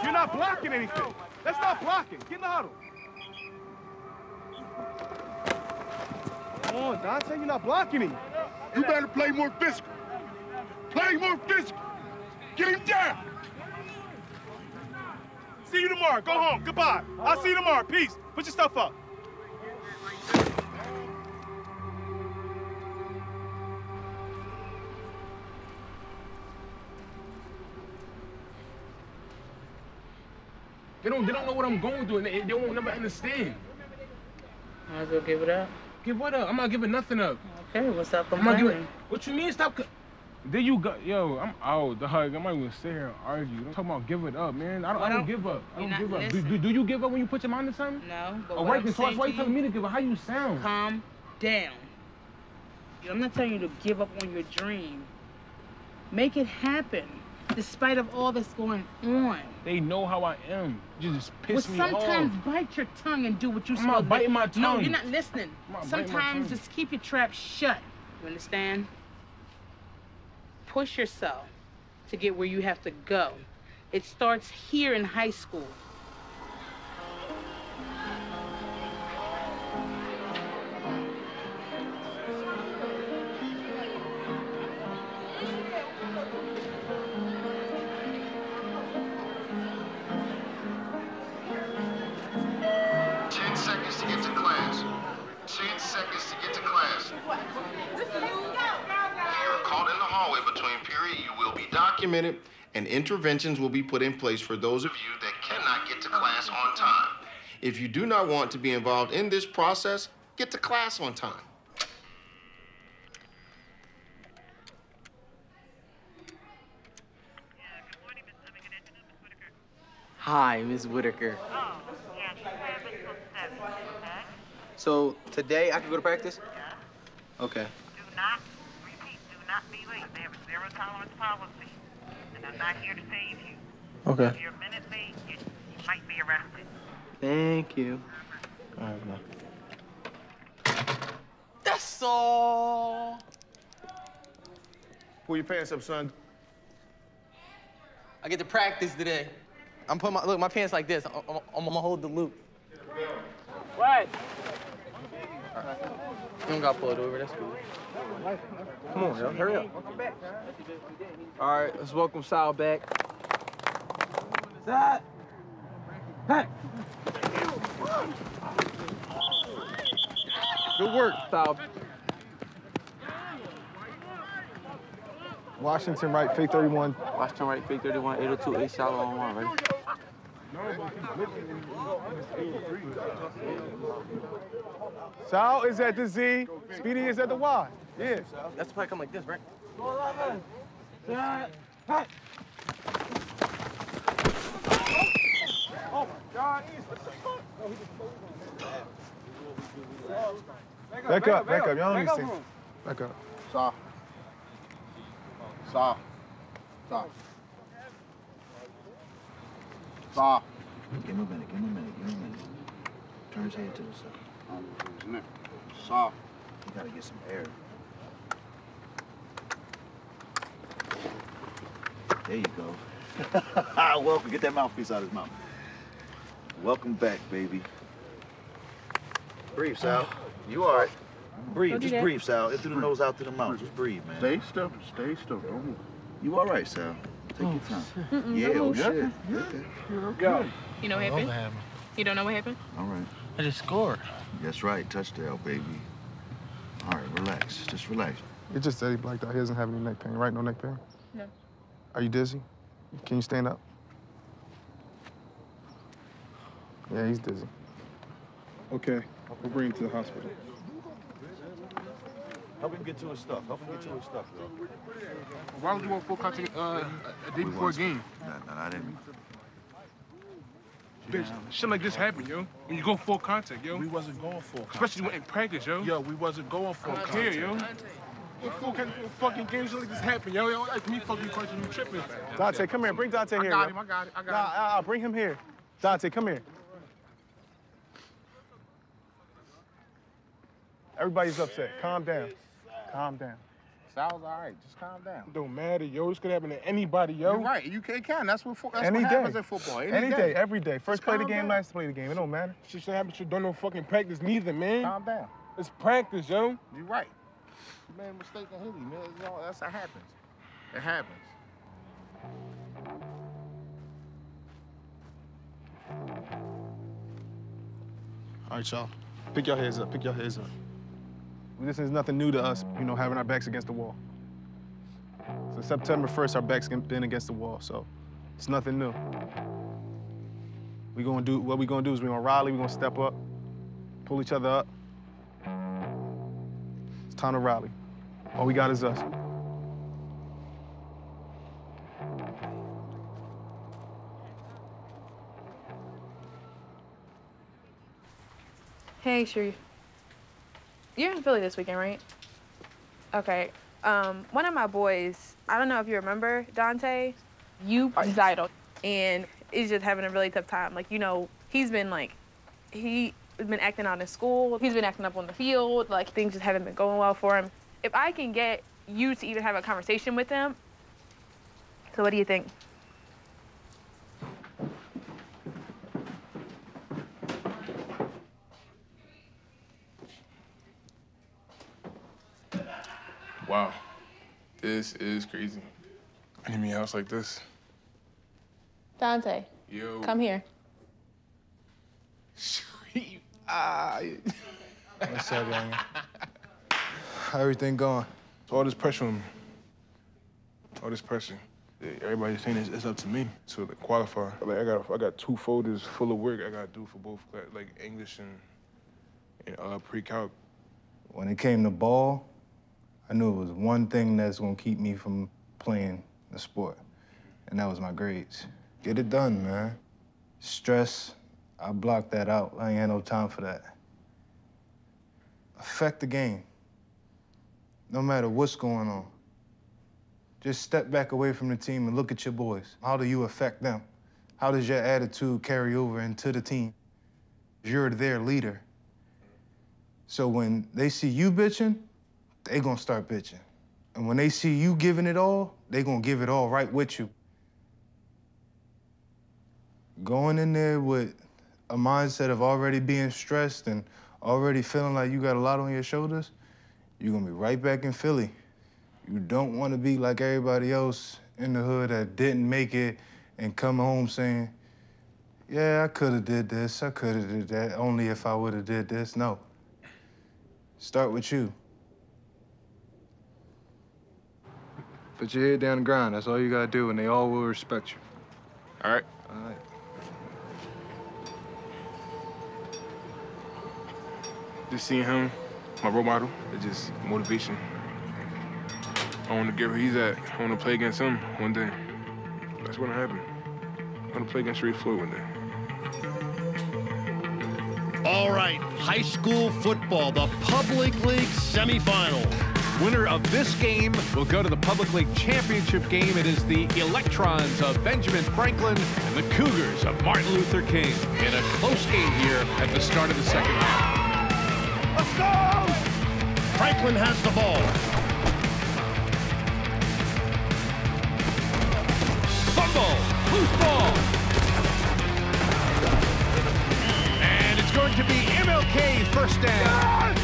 You're not blocking anything. That's not blocking. Get in the huddle. Come on, Dante, you're not blocking him. You better play more physical. Play more physical. Get him down. See you tomorrow. Go home. Goodbye. I'll see you tomorrow. Peace. Put your stuff up. They don't know what I'm going through, and they won't never understand. Might as well give it up. Give what up? I'm not giving nothing up. Okay, well, stop complaining. What you mean stop? Then you go, yo, I'm out, dog. I'm not even sit here and argue. Don't talk about give it up, man. I don't give up. I don't give up. Do you give up when you put your mind to something? No, but Oh, what right, I'm then, so saying why to you telling me to give up? How you sound? Calm down. I'm not telling you to give up on your dream. Make it happen, despite of all that's going on. They know how I am. You just piss me off. Sometimes bite your tongue and do what you're I'm supposed to not do. biting my tongue. No, you're not listening. I'm not biting my Sometimes tongue. just keep your trap shut. You understand? Push yourself to get where you have to go. It starts here in high school. Documented, and interventions will be put in place for those of you that cannot get to class on time. If you do not want to be involved in this process, get to class on time. Hi, Ms. Whitaker. So today I can go to practice? Okay. Do not be late. They have a zero tolerance policy. And I'm not here to save you. Okay. If you're a minute late, you might be arrested. Thank you. All right, man. That's all. Pull your pants up, son. I get to practice today. I'm putting my pants like this. I'm gonna hold the loop. What? You don't got pulled over, that's cool. Come on, yo, hurry up. All right, let's welcome Sal back. Sal! Hey! Good work. Sal. Washington right, fake 31. Washington right, fake 31, 802, 8 shallow on 1, ready? Sal is at the Z, Speedy is at the Y. Yeah. That's probably come like this, right? Oh my God. Back up. Y'all don't need to see. Back up. Stop. Stop. Stop. Stop. Give him a minute. Turn his head to the side. Stop. You gotta get some air. There you go. Welcome. Get that mouthpiece out of his mouth. Welcome back, baby. Breathe, Sal. You all right? Breathe. Just breathe, Sal. In through the nose, out through the mouth. Just breathe, man. Stay still. Stay still. Don't move. You all right, Sal? Take your time. Yeah, oh shit. Okay. Go. You know what happened? You don't know what happened? All right. I just scored. That's right. Touchdown, baby. All right, relax. Just relax. It just said he blacked out. He doesn't have any neck pain, right? No neck pain? No. Are you dizzy? Can you stand up? Yeah, he's dizzy. Okay, we'll bring him to the hospital. Help him get to his stuff. Bro. Why would you want full contact a day before a game? No, I didn't. Bitch, shit like this happen, yo. When you go full contact, yo. We wasn't going full contact. Especially when in practice, yo. Yo, we wasn't going full contact. Here, yo. Full fucking games like this happen, yo. Like me fucking question, you tripping. Dante, come here. Bring Dante here. I got it. Nah, bring him here. Dante, come here. Everybody's upset. Calm down. Sal's all right. Just calm down. Don't matter, yo. This could happen to anybody, yo. You're right. You can. That's what Any happens day. in football. Any day, every day. First play the calm game, down. last play the game. It don't matter. Shit happens. You don't know fucking practice neither, man. Calm down. It's practice, yo. You're right. You made a mistake and hit him, man. That's how it happens. It happens. All right, y'all. Pick your heads up. This is nothing new to us, having our backs against the wall. Since September 1st, our backs been against the wall, so it's nothing new. What we're gonna do is we're gonna rally, we're gonna step up, pull each other up. It's time to rally. All we got is us. Hey, Sharif. You're in Philly this weekend, right? Okay. One of my boys, I don't know if you remember Dante, you are his idol, and he's just having a really tough time. Like, you know, he's been acting out in school. He's been acting up on the field. Like, things just haven't been going well for him. If I can get you to even have a conversation with him, so what do you think? Wow, this is crazy. I need me a house like this. Dante, yo, come here. What's up, young? How everything going? All this pressure on me. All this pressure. Everybody's saying it's up to me to qualify. Like I got 2 folders full of work I gotta do for both, like English and pre-calc. When it came to ball, I knew it was one thing that's gonna keep me from playing the sport, and that was my grades. Get it done, man. Stress, I blocked that out. I ain't had no time for that. Affect the game, no matter what's going on. Just step back away from the team and look at your boys. How do you affect them? How does your attitude carry over into the team? You're their leader. So when they see you bitching, they gonna start bitching. And when they see you giving it all, they gonna give it all right with you. Going in there with a mindset of already being stressed and already feeling like you got a lot on your shoulders, you're gonna be right back in Philly. You don't wanna be like everybody else in the hood that didn't make it and come home saying, yeah, I could've did this, I could've did that, only if I would've did this. No. Start with you. Put your head down the ground. That's all you gotta do, and they all will respect you. All right? All right. Just seeing him, my role model, it's just motivation. I want to get where he's at. I want to play against him one day. That's what'll happen. I want to play against Sharif Floyd one day. All right, high school football, the Public League semifinal. Winner of this game will go to the Public League Championship game. It is the Electrons of Benjamin Franklin and the Cougars of Martin Luther King in a close game here at the start of the second half. Let's go! Franklin has the ball. Fumble, loose ball. And it's going to be MLK's first down.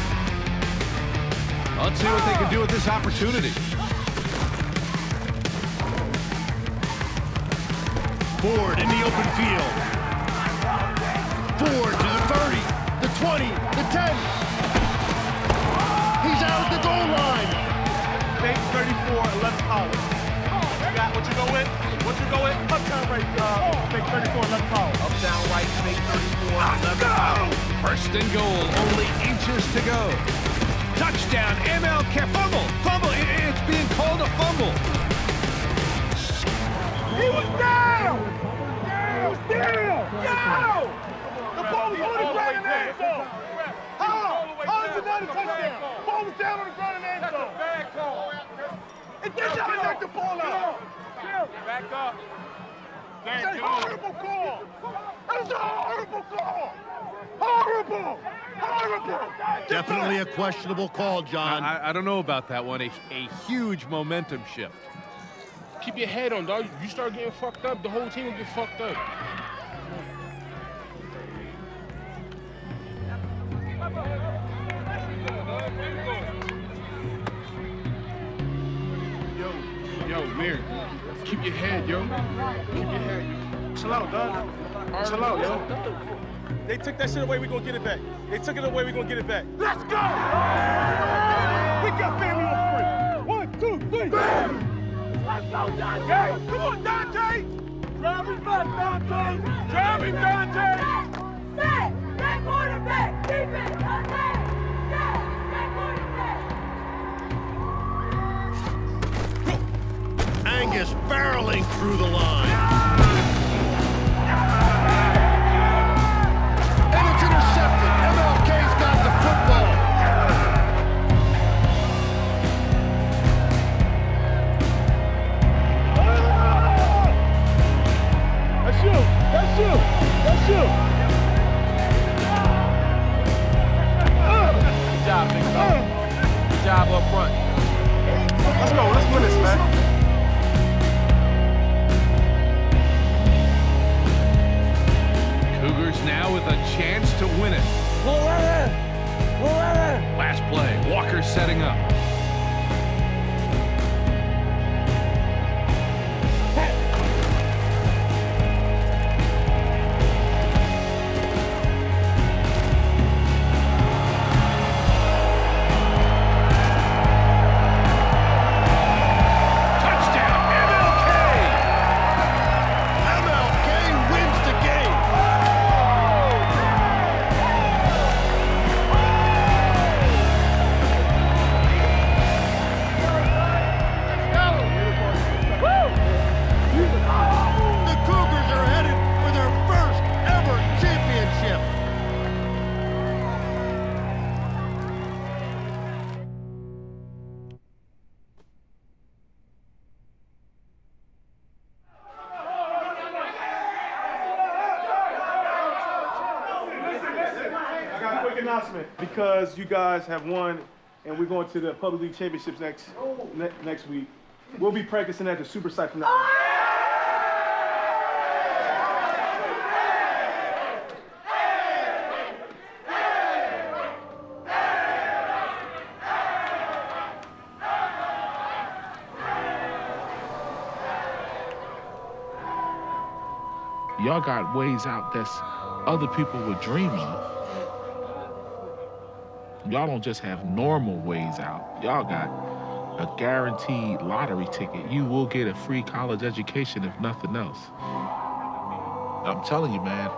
Let's see what they can do with this opportunity. Ford in the open field. Ford to the 30, the 20, the 10. He's out at the goal line. Fake 34, 11 power. You got what you go with? What you go with? Uptown right, fake 34, 11 power. Uptown right, fake 34, 11 power. First and goal, only inches to go. Touchdown, MLK. Fumble, fumble. It's being called a fumble. He was down! He was down! Down! The ball was on the ground in the end zone. How is it not a touchdown? The ball was down on the ground in the end zone. That's a bad call. It did not knock the ball out. Back up. That's a horrible call. That's a horrible call. Horrible! Horrible! Definitely a questionable call, John. I don't know about that one. A huge momentum shift. Keep your head on, dog. You start getting fucked up, the whole team will get fucked up. Yo, Mir, keep your head, yo. Keep your head. Chill out, dog. Chill out, yo. They took that shit away, we gonna get it back. They took it away, we gonna get it back. Let's go! We got family on 3. 1, 2, 3. Let's go, Dante! Come on, Dante! Drive him back, Dante! Drive him, Dante! Set! That quarterback! Defense! Attack! Set! That quarterback! Angus barreling through the line. And it's intercepted. MLK's win it. Last play, Walker setting up. Because you guys have won and we're going to the Public League Championships next week, we'll be practicing at the Super Site from now on. Y'all got ways out that's other people would dream of. Y'all don't just have normal ways out. Y'all got a guaranteed lottery ticket. You will get a free college education if nothing else. I'm telling you, man,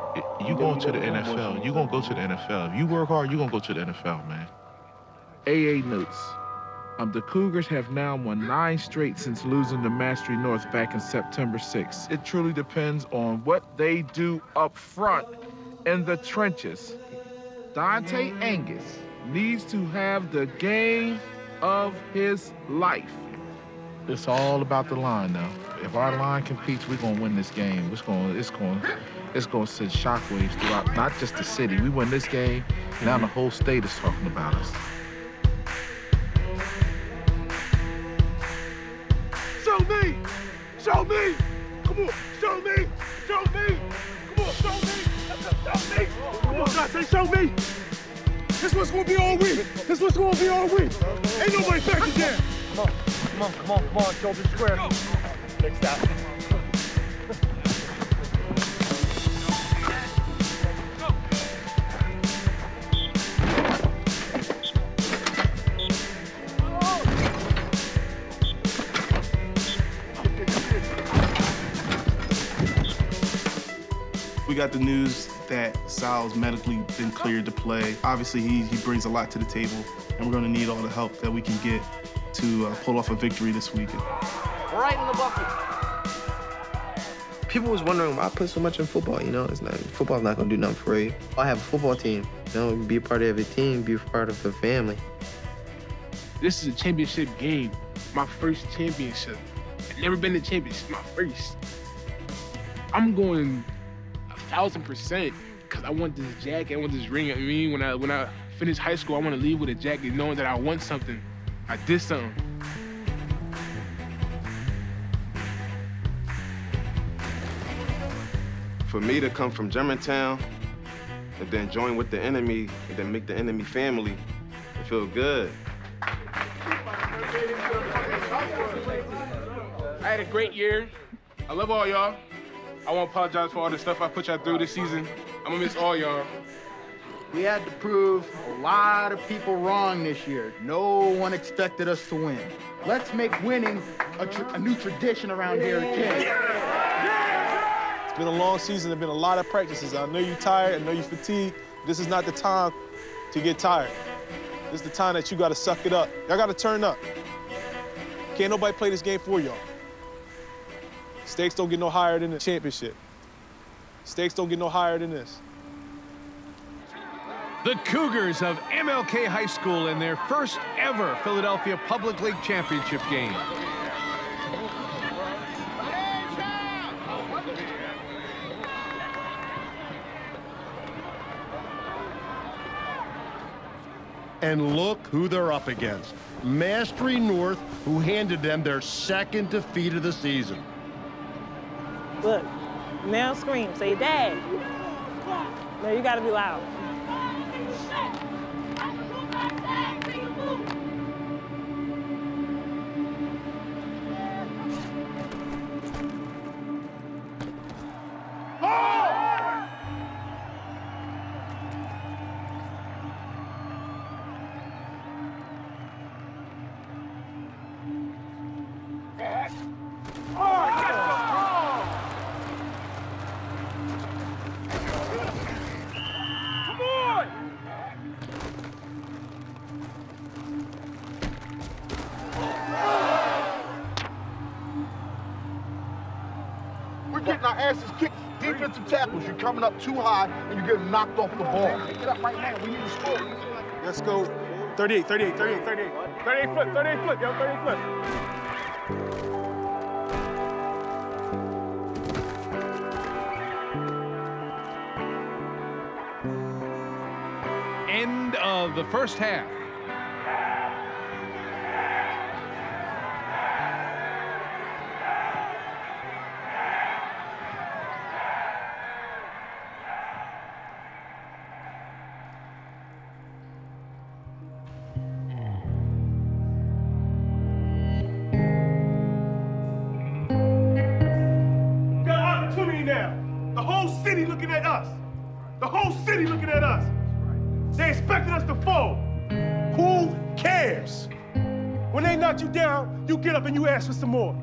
you going to the NFL, you gonna go to the NFL. If you work hard, you gonna go to the NFL, man. AA notes. The Cougars have now won 9 straight since losing to Mastery North back in September 6th. It truly depends on what they do up front in the trenches. Dante Angus needs to have the game of his life. It's all about the line now. If our line competes, we're gonna win this game. It's gonna send shockwaves throughout not just the city. We win this game, now the whole state is talking about us. Show me! Show me! Come on, show me! Show me! Come on, show me! Show me! Come on, guys, say show me! This what's gonna be all week. This what's gonna be all week. Ain't nobody backing down. Come on, shoulder square. Next out. We got the news that Sal's medically been cleared to play. Obviously, he brings a lot to the table, and we're going to need all the help that we can get to pull off a victory this weekend. Right in the bucket. People was wondering why I put so much in football, you know? Football's not going to do nothing for you. I have a football team, you know, be a part of every team, be a part of the family. This is a championship game, my first championship. I've never been to championship, my first. I'm going 1,000% because I want this jacket, I want this ring. I mean, when I finish high school, I want to leave with a jacket knowing that I won something. I did something. For me to come from Germantown and then join with the enemy and then make the enemy family, it feels good. I had a great year. I love all y'all. I want to apologize for all the stuff I put y'all through this season. I'm gonna miss all y'all. We had to prove a lot of people wrong this year. No one expected us to win. Let's make winning a new tradition around here at King. It's been a long season. There's been a lot of practices. I know you're tired. I know you're fatigued. This is not the time to get tired. This is the time that you got to suck it up. Y'all got to turn up. Can't nobody play this game for y'all. Stakes don't get no higher than the championship. Stakes don't get no higher than this. The Cougars of MLK High School in their first ever Philadelphia Public League Championship game. And look who they're up against. Mastery North, who handed them their second defeat of the season. Look, now scream, say, Dad. No, you gotta be loud. passes, kicks, defensive tackles. You're coming up too high and you're getting knocked off the ball. Get up right now. We need to score. Let's go. 38 flip, 38 flip, yo, 38 flip. End of the first half. The whole city looking at us. The whole city looking at us. They expected us to fall. Who cares? When they knock you down, you get up and you ask for some more.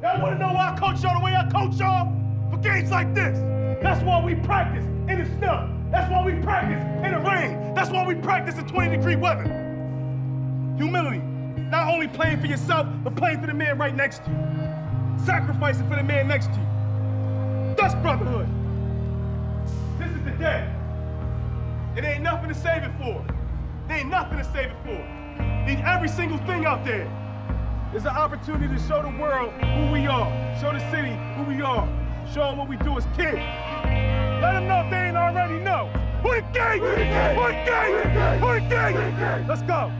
Y'all wanna know why I coach y'all the way I coach y'all? For games like this. That's why we practice in the snow. That's why we practice in the rain. That's why we practice in 20-degree weather. Humility. Not only playing for yourself, but playing for the man right next to you. Sacrificing for the man next to you. That's brotherhood. This is the day. It ain't nothing to save it for. There ain't nothing to save it for. Need every single thing out there. It's an opportunity to show the world who we are. Show the city who we are. Show them what we do as kids. Let them know if they ain't already know. Who the gang? Who the gang? Who the gang? Who the gang? Let's go.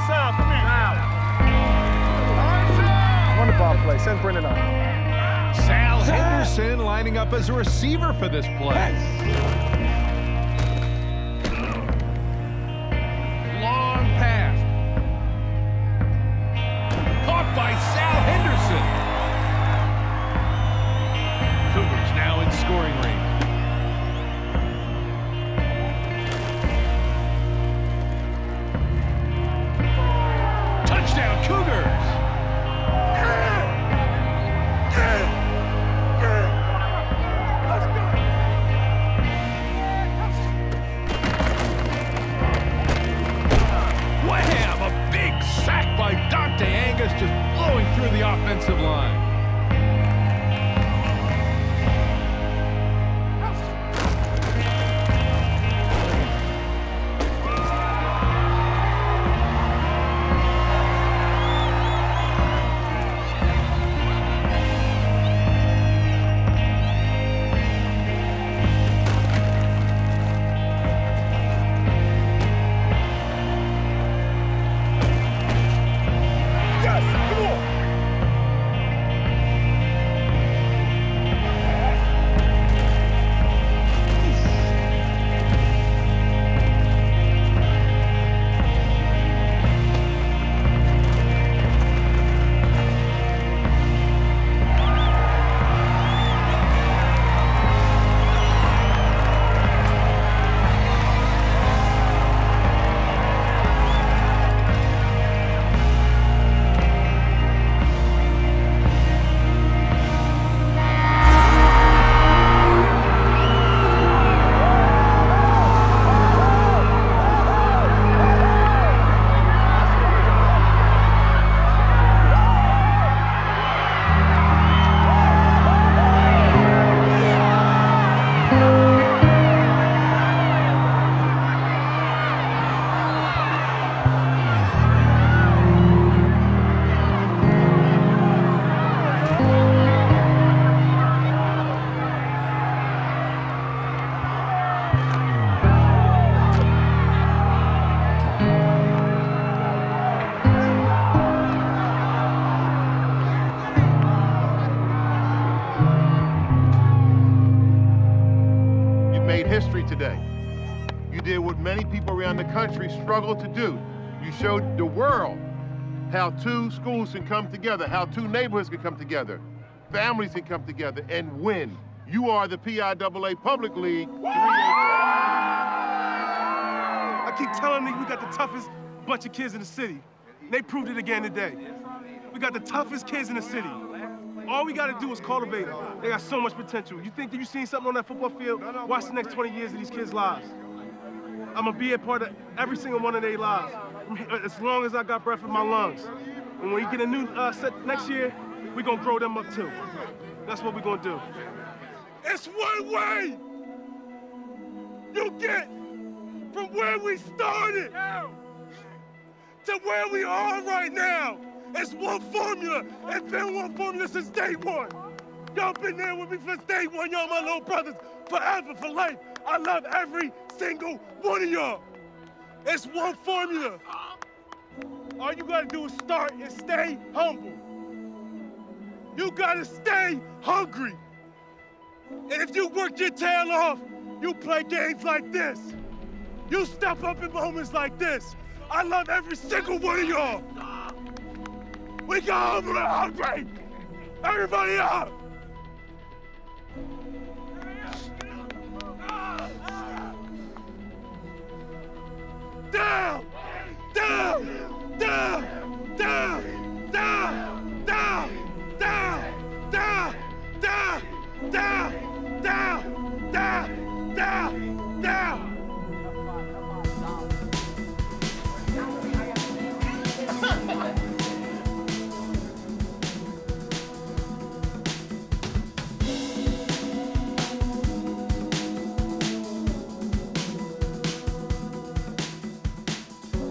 Sal, come here. Wonderful play. Send Brendan on. Sal Henderson lining up as a receiver for this play. Long pass. Caught by Sal Henderson. Cougars now in scoring range. Touchdown, Cougars! Wham! A big sack by Dante Angus, just blowing through the offensive line. History today. You did what many people around the country struggle to do. You showed the world how two schools can come together, how two neighborhoods can come together, families can come together and win. You are the PIAA Public League 3A. I keep telling you we got the toughest bunch of kids in the city. They proved it again today. We got the toughest kids in the city. All we gotta do is cultivate them. They got so much potential. You think that you seen something on that football field? Watch the next 20 years of these kids' lives. I'm gonna be a part of every single one of their lives, as long as I got breath in my lungs. And when you get a new set next year, we're gonna grow them up too. That's what we're gonna do. It's one way you get from where we started to where we are right now. It's one formula. It's been one formula since day one. Y'all been there with me since day one. Y'all my little brothers forever, for life. I love every single one of y'all. It's one formula. All you gotta do is start and stay humble. You gotta stay hungry. And if you work your tail off, you play games like this. You step up in moments like this. I love every single one of y'all. We got hungry. Everybody up. Down, down, down, down, down, down, down, down, down, down, down, down, down, down.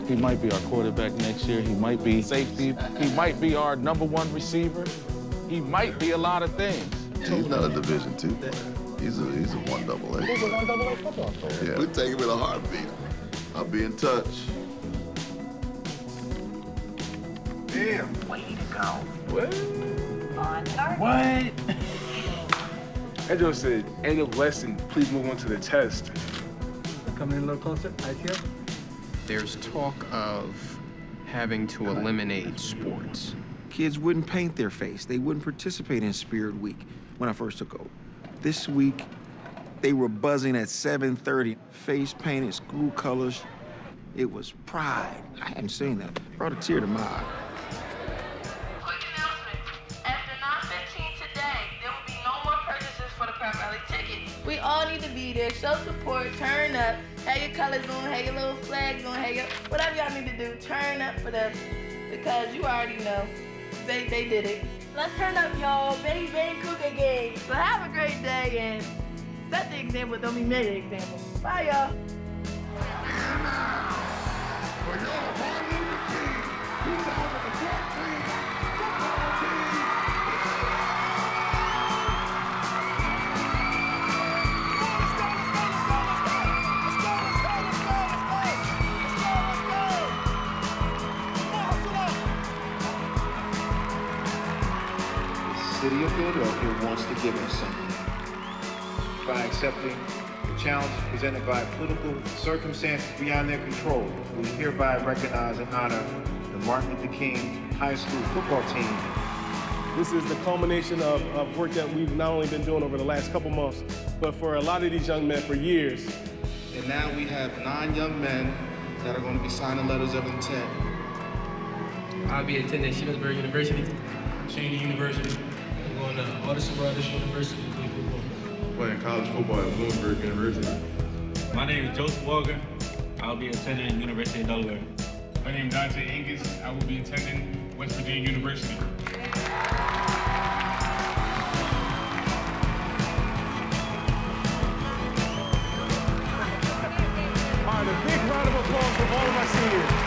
He might be our quarterback next year. He might be safety. He might be our #1 receiver. He might be a lot of things. He's not a Division II player. He's a 1AA. He's a 1AA football player. Yeah, we'll take him in a heartbeat. I'll be in touch. Damn. Way to go. What? What? That just said, end of lesson, please move on to the test. Coming in a little closer, ITF. There's talk of having to eliminate sports. Kids wouldn't paint their face. They wouldn't participate in Spirit Week when I first took over. This week, they were buzzing at 7:30, face painted, school colors. It was pride. I hadn't seen that. Brought a tear to my eye. Quick announcement. After 9:15 today, there will be no more purchases for the pep rally tickets. We all need to be there, show support, turn up, have your colors on, have your little flags on, have your, whatever y'all need to do, turn up for them, because you already know, they did it. Let's turn up, y'all. Bang, bang, Cougar game. So have a great day and set the example, don't be made an example. Bye, y'all. The city of Philadelphia wants to give us something by accepting the challenge presented by political circumstances beyond their control. We hereby recognize and honor the Martin Luther King High School football team. This is the culmination of work that we've not only been doing over the last couple months, but for a lot of these young men for years. And now we have 9 young men that are going to be signing letters of intent. I'll be attending Shieldsburg University, Cheney University. I'm going to Addison Brothers University to play football. Playing college football at Bloomsburg University. My name is Joseph Walker. I'll be attending University of Delaware. My name is Dante Angus. I will be attending West Virginia University. All right, a big round of applause for all of my seniors.